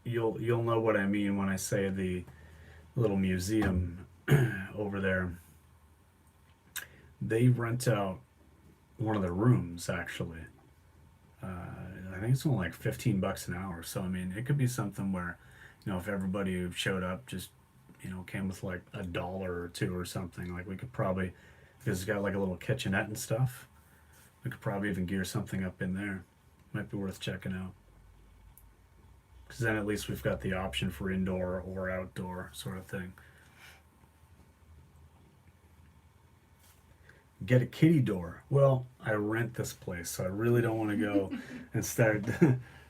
you'll know what I mean when I say the little museum over there. They rent out one of the rooms actually. I think it's only like $15 an hour. So I mean, it could be something where, if everybody who showed up just came with like $1 or two or something, like we could probably, because it's got like a little kitchenette and stuff. We could probably even gear something up in there. Might be worth checking out. Because then at least we've got the option for indoor or outdoor sort of thing. Get a kitty door. Well, I rent this place, so I really don't want to go and start,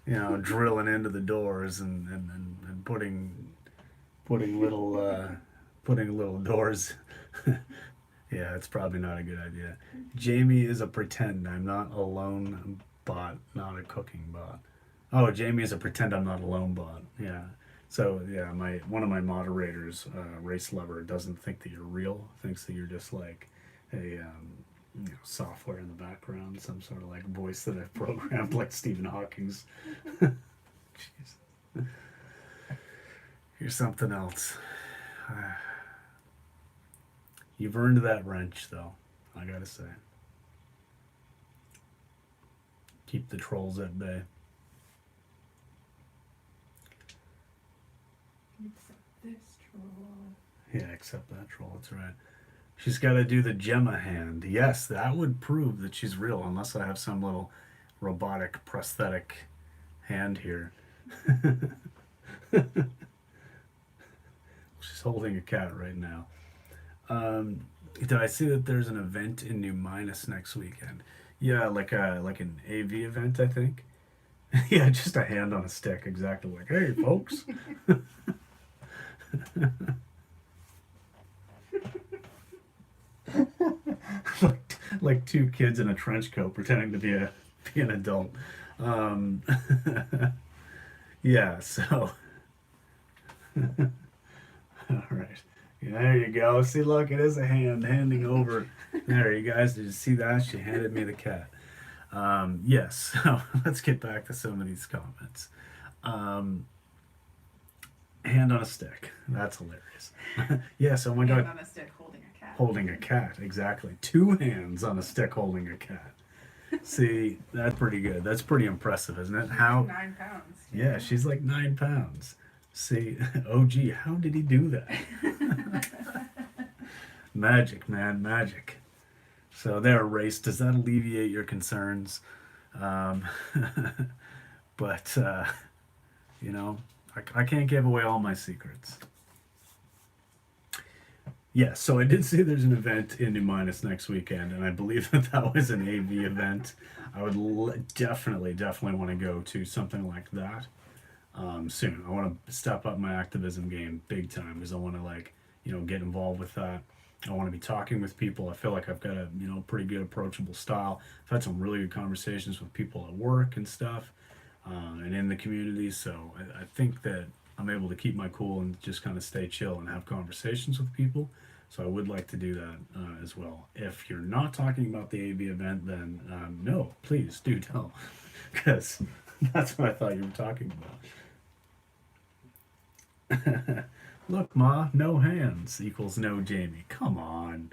drilling into the doors and putting little doors. Yeah, it's probably not a good idea. Jamie is a pretend. I'm not a lone bot, not a cooking bot. Oh, Jamie is a pretend I'm not a lone bot. Yeah. So yeah, one of my moderators, Race Lover, doesn't think that you're real. Thinks that you're just like a software in the background, some sort of like voice that I've programmed, like Stephen Hawking's. Jeez. You're something else. You've earned that wrench, though, I gotta say. Keep the trolls at bay. Except this troll. Yeah, except that troll, that's right. She's gotta do the Gemma hand. Yes, that would prove that she's real, unless I have some little robotic prosthetic hand here. She's holding a cat right now. Did I see that there's an event in New Minas next weekend? Yeah, like an AV event, I think. Yeah, just a hand on a stick, exactly. Like, hey, folks. like two kids in a trench coat pretending to be an adult. Um, yeah, so. All right. Yeah, there you go. See, look, it is a hand handing over. There, you guys, did you see that? She handed me the cat. Yes, so let's get back to some of these comments. Hand on a stick. That's hilarious. Yes, oh my Hand God. on a stick holding holding a cat. Exactly. 2 hands on a stick holding a cat. See, that's pretty good. That's pretty impressive, isn't it? She's How? 9 pounds. Yeah, she's like 9 pounds. See, oh gee, how did he do that? Magic, man, magic. So there, race. Does that alleviate your concerns? Um, but you know, I can't give away all my secrets. Yes, so I did see there's an event in New Minas next weekend, and I believe that that was an AV event. I would definitely want to go to something like that soon. I want to step up my activism game big time because I want to get involved with that. I want to be talking with people. I feel like I've got a pretty good approachable style. I've had some really good conversations with people at work and stuff, and in the community. So I think that I'm able to keep my cool and just kind of stay chill and have conversations with people. So I would like to do that as well. If you're not talking about the AV event, then no, please do tell, because that's what I thought you were talking about. Look, Ma, no hands equals no Jamie. Come on.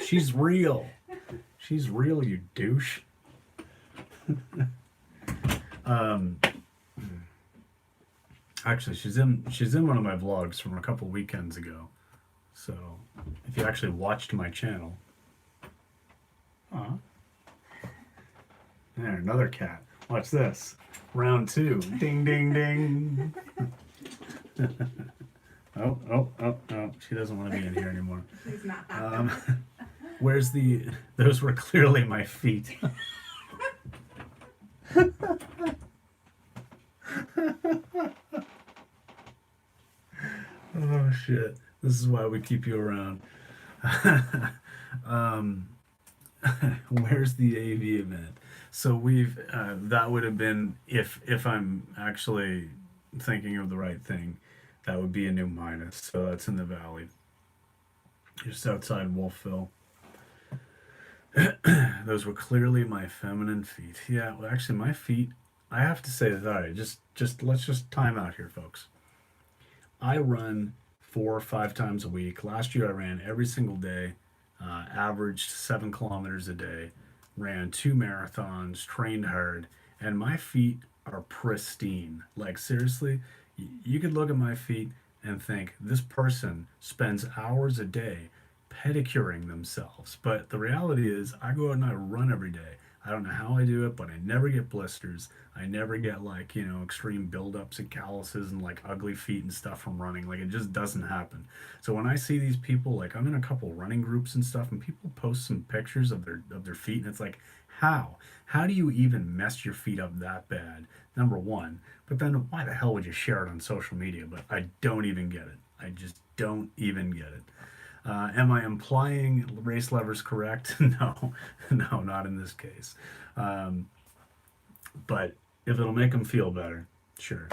She's real. She's real, you douche. um, Actually, she's in one of my vlogs from a couple weekends ago. So, if you actually watched my channel, there, another cat. Watch this. Round 2. Ding, ding, ding. Oh. She doesn't want to be in here anymore. She's not. Where's the? Those were clearly my feet. Oh shit! This is why we keep you around. Where's the AV event? So we've that would have been if I'm actually thinking of the right thing, that would be a New Minas. So that's in the valley, just outside Wolfville. Those were clearly my feminine feet. Yeah, well, actually, my feet. I have to say that. All right, just let's just time out here, folks. I run 4 or 5 times a week. Last year, I ran every single day, averaged 7 kilometers a day, ran 2 marathons, trained hard, and my feet are pristine. Like, seriously, you could look at my feet and think this person spends hours a day pedicuring themselves. But the reality is, I go out and I run every day. I don't know how I do it, but I never get blisters. I never get extreme buildups and calluses and like ugly feet and stuff from running. Like, it just doesn't happen. So when I see these people, like, I'm in a couple running groups and stuff, and people post some pictures of their feet, and it's like, how do you even mess your feet up that bad? Number one, but then why the hell would you share it on social media? But I don't even get it. I just don't even get it. Am I implying race levers correct? No, no, not in this case. But if it'll make them feel better, sure.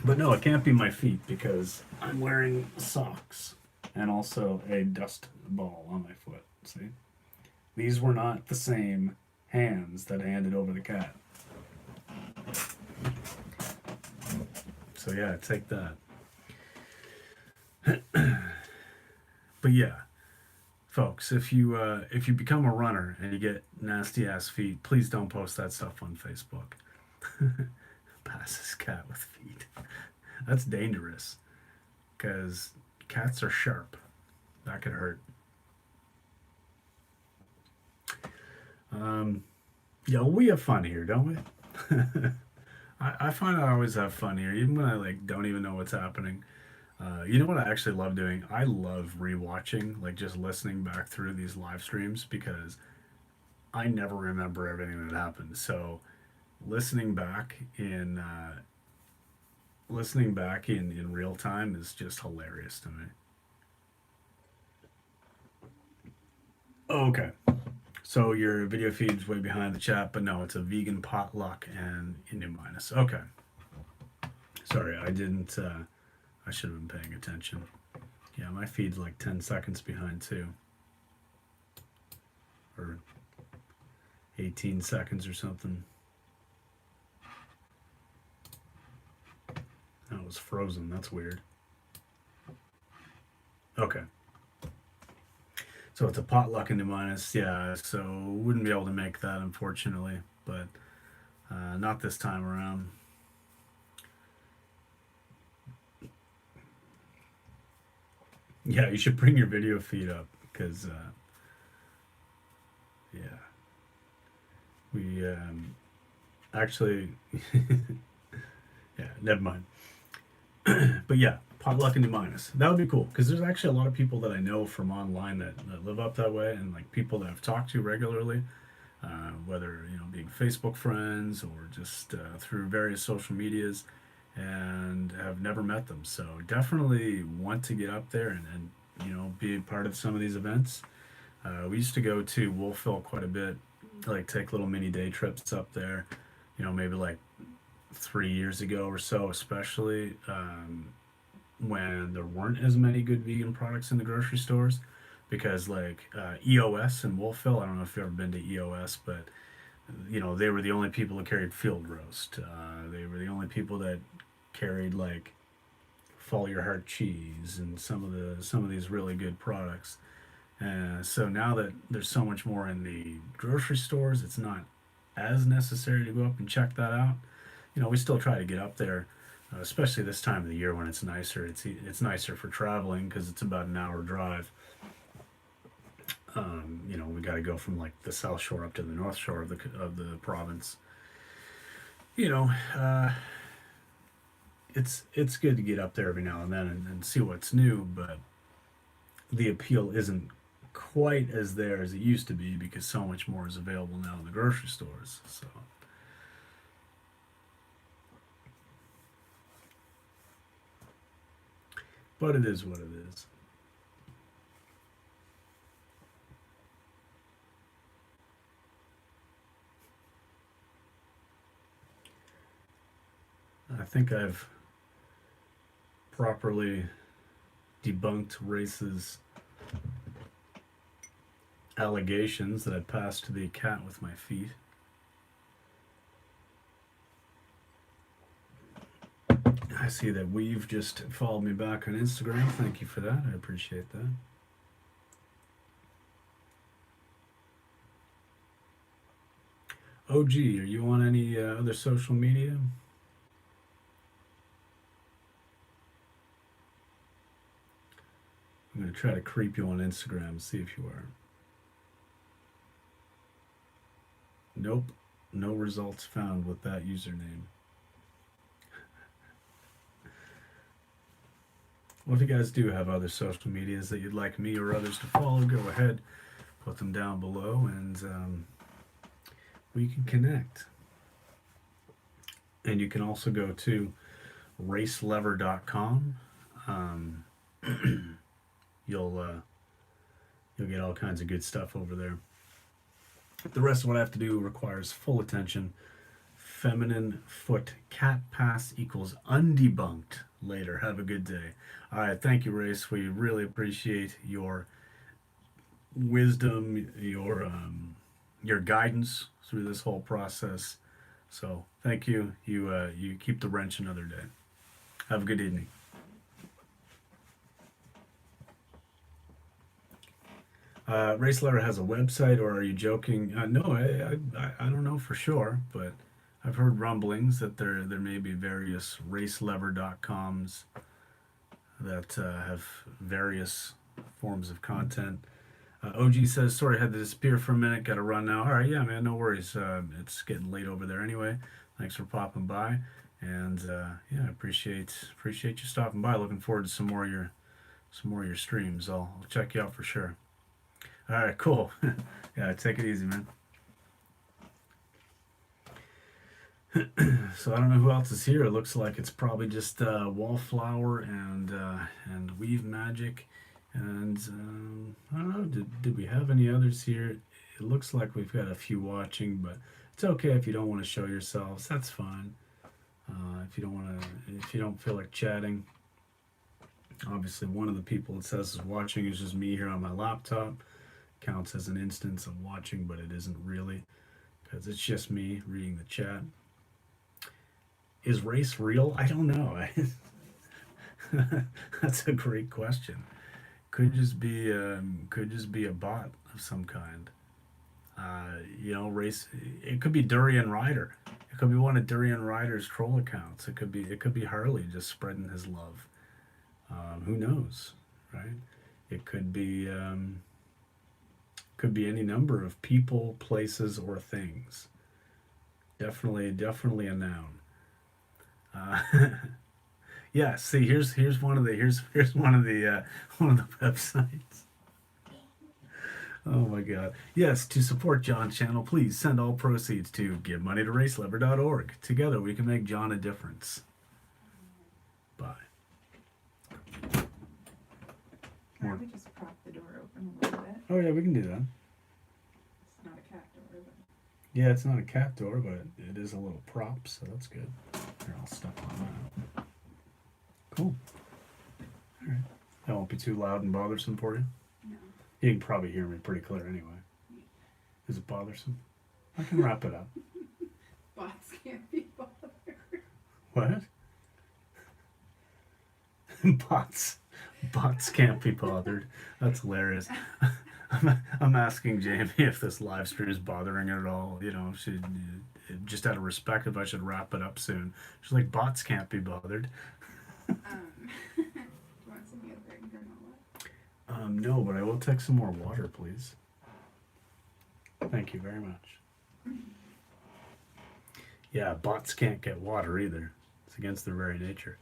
But no, it can't be my feet because I'm wearing socks and also a dust ball on my foot. See? These were not the same hands that handed over the cat. So yeah, take that. But yeah, folks, if you become a runner and you get nasty ass feet, please don't post that stuff on Facebook. Pass this cat with feet. That's dangerous, because cats are sharp. That could hurt. Yeah, we have fun here, don't we? I find I always have fun here, even when I don't even know what's happening. You know what I actually love doing? I love rewatching, just listening back through these live streams, because I never remember everything that happened. So listening back in real time is just hilarious to me. Okay. So your video feed's way behind the chat, but no, it's a vegan potluck and in New Minas. Okay. Sorry, I didn't. I should have been paying attention. Yeah, my feed's like 10 seconds behind too, or 18 seconds or something. That was frozen. That's weird. Okay. So it's a potluck into minus. Yeah. So wouldn't be able to make that unfortunately, but not this time around. Yeah, you should bring your video feed up because yeah, we actually yeah, never mind. But yeah, potluck into minus. That would be cool because there's actually a lot of people that I know from online that live up that way, and like people that I've talked to regularly, whether being Facebook friends or just through various social medias, and have never met them. So definitely want to get up there and be a part of some of these events. We used to go to Wolfville quite a bit, like take little mini day trips up there. Maybe like 3 years ago or so, especially when there weren't as many good vegan products in the grocery stores. Because like EOS and Wolfville, I don't know if you've ever been to EOS, but they were the only people that carried field roast. They were the only people that carried like Follow Your Heart cheese and some of these really good products. So now that there's so much more in the grocery stores, it's not as necessary to go up and check that out. We still try to get up there, especially this time of the year when it's nicer. It's nicer for traveling because it's about an hour drive. We got to go from like the South Shore up to the North Shore of the province. You know, uh, it's good to get up there every now and then and see what's new, but the appeal isn't quite as there as it used to be because so much more is available now in the grocery stores. So, but it is what it is. I think I've properly debunked Race's allegations that I passed the cat with my feet. I see that We've just followed me back on Instagram. Thank you for that. I appreciate that. OG, are you on any other social media? I'm going to try to creep you on Instagram and see if you are. Nope. No results found with that username. Well, if you guys do have other social medias that you'd like me or others to follow, go ahead, put them down below, and we can connect. And you can also go to racelever.com. Um, you'll you'll get all kinds of good stuff over there. The rest of what I have to do requires full attention. Feminine foot cat pass equals undebunked. Later. Have a good day. All right. Thank you, Race. We really appreciate your wisdom, your guidance through this whole process. So thank you. You keep the wrench another day. Have a good evening. Race Letter has a website, or are you joking? No, I don't know for sure, but I've heard rumblings that there may be various racelever.coms that have various forms of content. OG says, sorry, I had to disappear for a minute. Got to run now. All right, yeah, man, no worries. It's getting late over there anyway. Thanks for popping by, and yeah, I appreciate you stopping by. Looking forward to some more of your streams. I'll check you out for sure. All right, cool. Yeah, take it easy, man. So I don't know who else is here. It looks like it's probably just Wallflower and Weave Magic, and I don't know. Did we have any others here? It looks like we've got a few watching, but it's okay if you don't want to show yourselves. That's fine. If you don't feel like chatting. Obviously, one of the people it says is watching is just me here on my laptop. Counts as an instance of watching, but it isn't really because it's just me reading the chat. Is race real? I don't know. That's a great question. could just be a bot of some kind. Race. It could be Durian Rider. It could be one of Durian Rider's troll accounts. It could be Harley just spreading his love. Who knows, right? It could be any number of people, places, or things. Definitely a noun. Uh, yeah. See, here's one of the here's one of the websites. Oh my God. Yes, to support John's channel, please send all proceeds to givemoneytoRacelever.org. Together we can make John a difference. Bye. Why don't we just prop the door open a little bit? Oh yeah, we can do that. It's not a cat door, but Yeah, it's not a cat door, but it is a little prop, so that's good. Here, I'll step on that. Cool. All right. That won't be too loud and bothersome for you. no. You can probably hear me pretty clear anyway. Is it bothersome? I can wrap it up. Bots can't be bothered. What? Bots. Bots can't be bothered. That's hilarious. I'm asking Jamie if this live stream is bothering her at all. She just out of respect if I should wrap it up soon. She's like, bots can't be bothered. Do you want some yogurt and granola? No, but I will take some more water, please. Thank you very much. Yeah, bots can't get water either. It's against their very nature.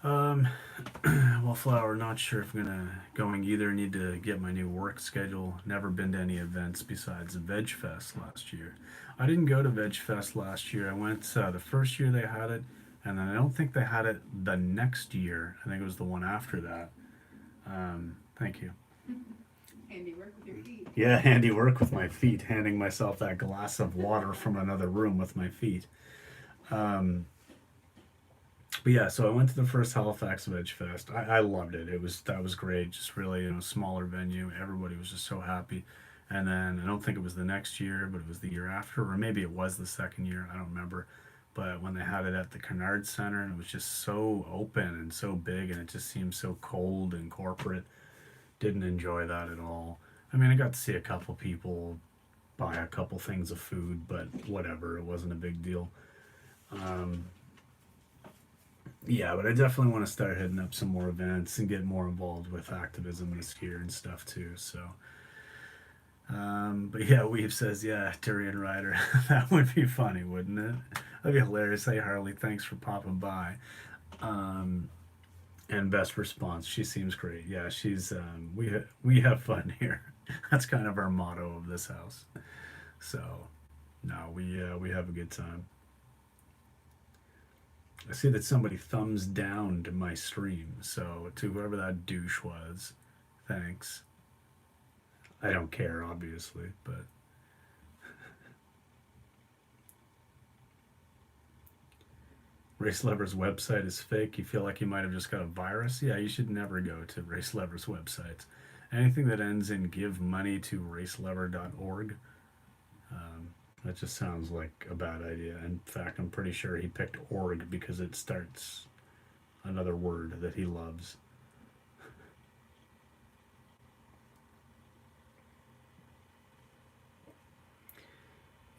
Well, Flower, not sure if I'm going either. Need to get my new work schedule. Never been to any events besides Veg Fest last year. I didn't go to Veg Fest last year. I went the first year they had it, and then I don't think they had it the next year. I think it was the one after that. Thank you. Handy work with your feet. Yeah, handy work with my feet, handing myself that glass of water from another room with my feet. But yeah, so I went to the first Halifax Veg Fest. I loved it. That was great. Just really, smaller venue. Everybody was just so happy. And then I don't think it was the next year, but it was the year after, or maybe it was the second year. I don't remember. But when they had it at the Kennard Center, and it was just so open and so big, and it just seemed so cold and corporate. Didn't enjoy that at all. I mean, I got to see a couple people buy a couple things of food, but whatever. It wasn't a big deal. Yeah, but I definitely want to start hitting up some more events and get more involved with activism this year and stuff too. So, but yeah, Weave says, yeah, Tyrion Rider. That would be funny, wouldn't it? That'd be hilarious. Hey, Harley, thanks for popping by. And best response, she seems great. Yeah, she's we have fun here. That's kind of our motto of this house. So, no, we have a good time. I see that somebody thumbs down to my stream, so to whoever that douche was, thanks. I don't care, obviously, but Race Lever's website is fake. You feel like you might have just got a virus? Yeah, you should never go to Race Lever's website. Anything that ends in give money to racelever.org, that just sounds like a bad idea. In fact, I'm pretty sure he picked org because it starts another word that he loves.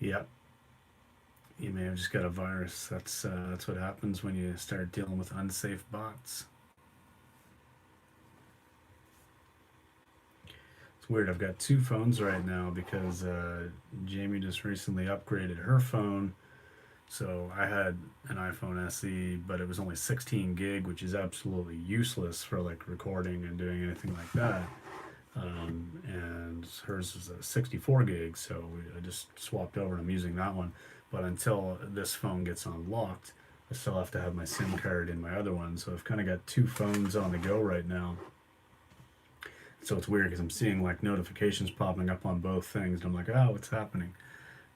Yep. You may have just got a virus. That's what happens when you start dealing with unsafe bots. It's weird. I've got two phones right now because Jamie just recently upgraded her phone. So I had an iPhone SE, but it was only 16 gig, which is absolutely useless for like recording and doing anything like that. And hers is a 64 gig, so I just swapped over and I'm using that one. But until this phone gets unlocked, I still have to have my SIM card in my other one. So I've kind of got two phones on the go right now. So it's weird because I'm seeing like notifications popping up on both things. And I'm like, oh, what's happening?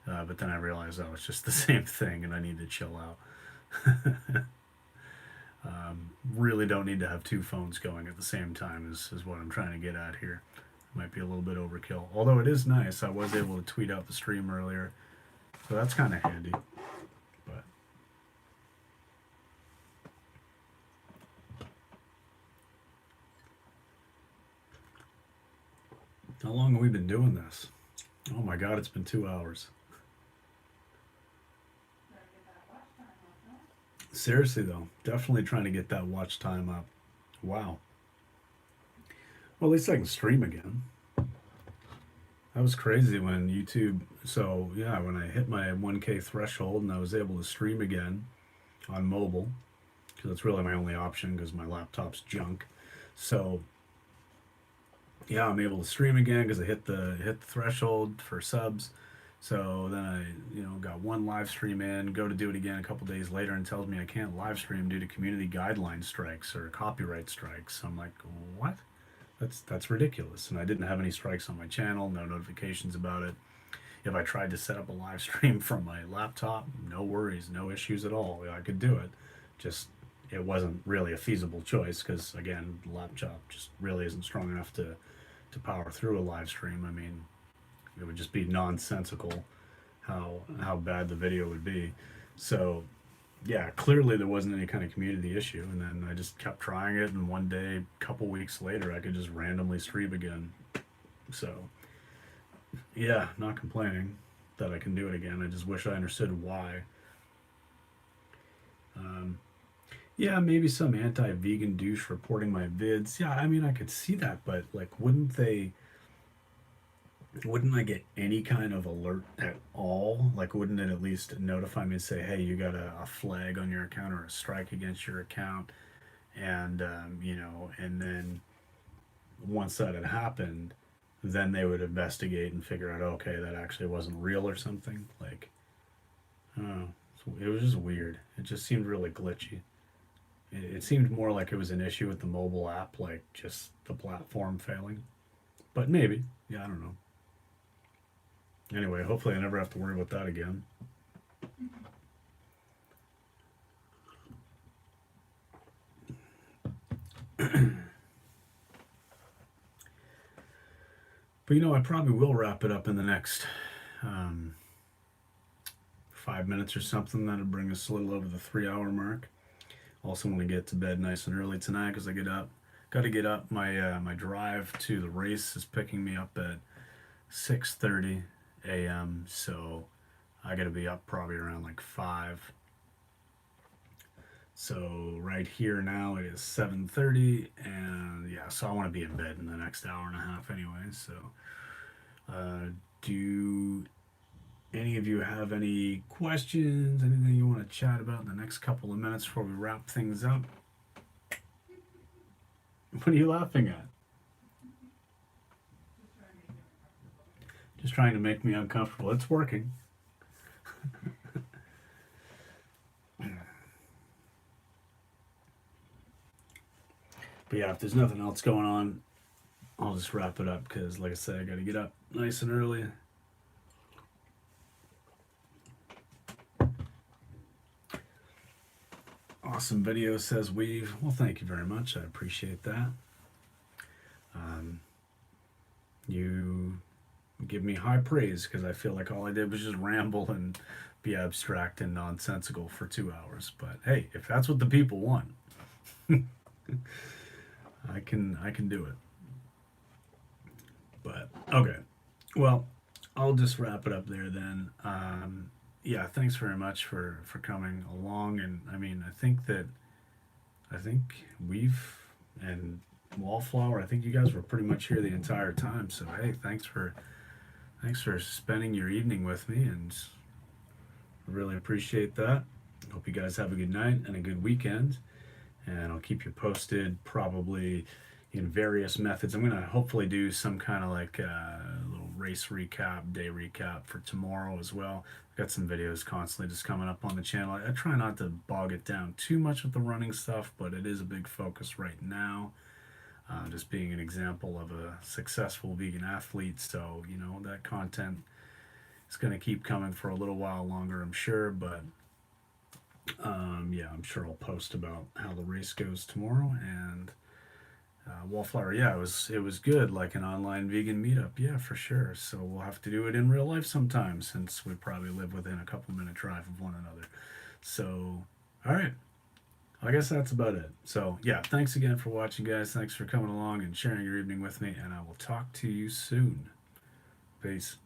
But then I realize, oh, it's just the same thing and I need to chill out. Really don't need to have two phones going at the same time is what I'm trying to get at here. Might be a little bit overkill. Although it is nice. I was able to tweet out the stream earlier. So that's kind of handy. But How long have we been doing this? Oh my god, it's been 2 hours. Better get that watch time up, no? Seriously though, definitely trying to get that watch time up. Wow. Well, at least I can stream again. That was crazy when YouTube. So yeah, when I hit my 1K threshold and I was able to stream again on mobile, because it's really my only option because my laptop's junk. So yeah, I'm able to stream again because I hit the threshold for subs. So then I, got one live stream in, go to do it again a couple days later, and tells me I can't live stream due to community guideline strikes or copyright strikes. I'm like, what? That's ridiculous. And I didn't have any strikes on my channel, no notifications about it. If I tried to set up a live stream from my laptop, no worries, no issues at all. I could do it. Just it wasn't really a feasible choice because again, the laptop just really isn't strong enough to power through a live stream. I mean, it would just be nonsensical how bad the video would be. So yeah, clearly there wasn't any kind of community issue, and then I just kept trying it, and one day, a couple weeks later, I could just randomly stream again. So yeah, not complaining that I can do it again. I just wish I understood why. Um, yeah, maybe some anti-vegan douche reporting my vids. Yeah, I mean I could see that, but like, wouldn't I get any kind of alert at all? Like, wouldn't it at least notify me and say, hey, you got a flag on your account or a strike against your account? And, and then once that had happened, then they would investigate and figure out, okay, that actually wasn't real or something. Like, oh, it was just weird. It just seemed really glitchy. It seemed more like it was an issue with the mobile app, like just the platform failing. But maybe. Yeah, I don't know. Anyway, hopefully I never have to worry about that again. But I probably will wrap it up in the next um, 5 minutes or something. That'll bring us a little over the 3 hour mark. Also want to get to bed nice and early tonight because I get up. Got to get up. My drive to the race is picking me up at 6:30 a.m. So I got to be up probably around like 5. So right here now it is 7:30, and yeah, so I want to be in bed in the next hour and a half anyway. So, do any of you have any questions? Anything you want to chat about in the next couple of minutes before we wrap things up? What are you laughing at? Just trying to make it uncomfortable. Just trying to make me uncomfortable. It's working. But yeah, if there's nothing else going on, I'll just wrap it up because, like I said, I got to get up nice and early. Awesome video, says Weave. Well, thank you very much. I appreciate that. You give me high praise because I feel like all I did was just ramble and be abstract and nonsensical for 2 hours. But hey, if that's what the people want, I can do it. But okay, well, I'll just wrap it up there then. Yeah, thanks very much for coming along, and I mean, I think we've and Wallflower. I think you guys were pretty much here the entire time. So hey, thanks for spending your evening with me, and I really appreciate that. Hope you guys have a good night and a good weekend, and I'll keep you posted probably in various methods. I'm gonna hopefully do some kind of like little race recap, day recap for tomorrow as well. I've got some videos constantly just coming up on the channel. I try not to bog it down too much with the running stuff, but it is a big focus right now. Just being an example of a successful vegan athlete, so that content is going to keep coming for a little while longer, I'm sure. But yeah, I'm sure I'll post about how the race goes tomorrow. And Wallflower, yeah, it was good, like an online vegan meetup, yeah, for sure. So we'll have to do it in real life sometime since we probably live within a couple minute drive of one another. So, all right, I guess that's about it. So, yeah, thanks again for watching, guys. Thanks for coming along and sharing your evening with me, and I will talk to you soon. Peace.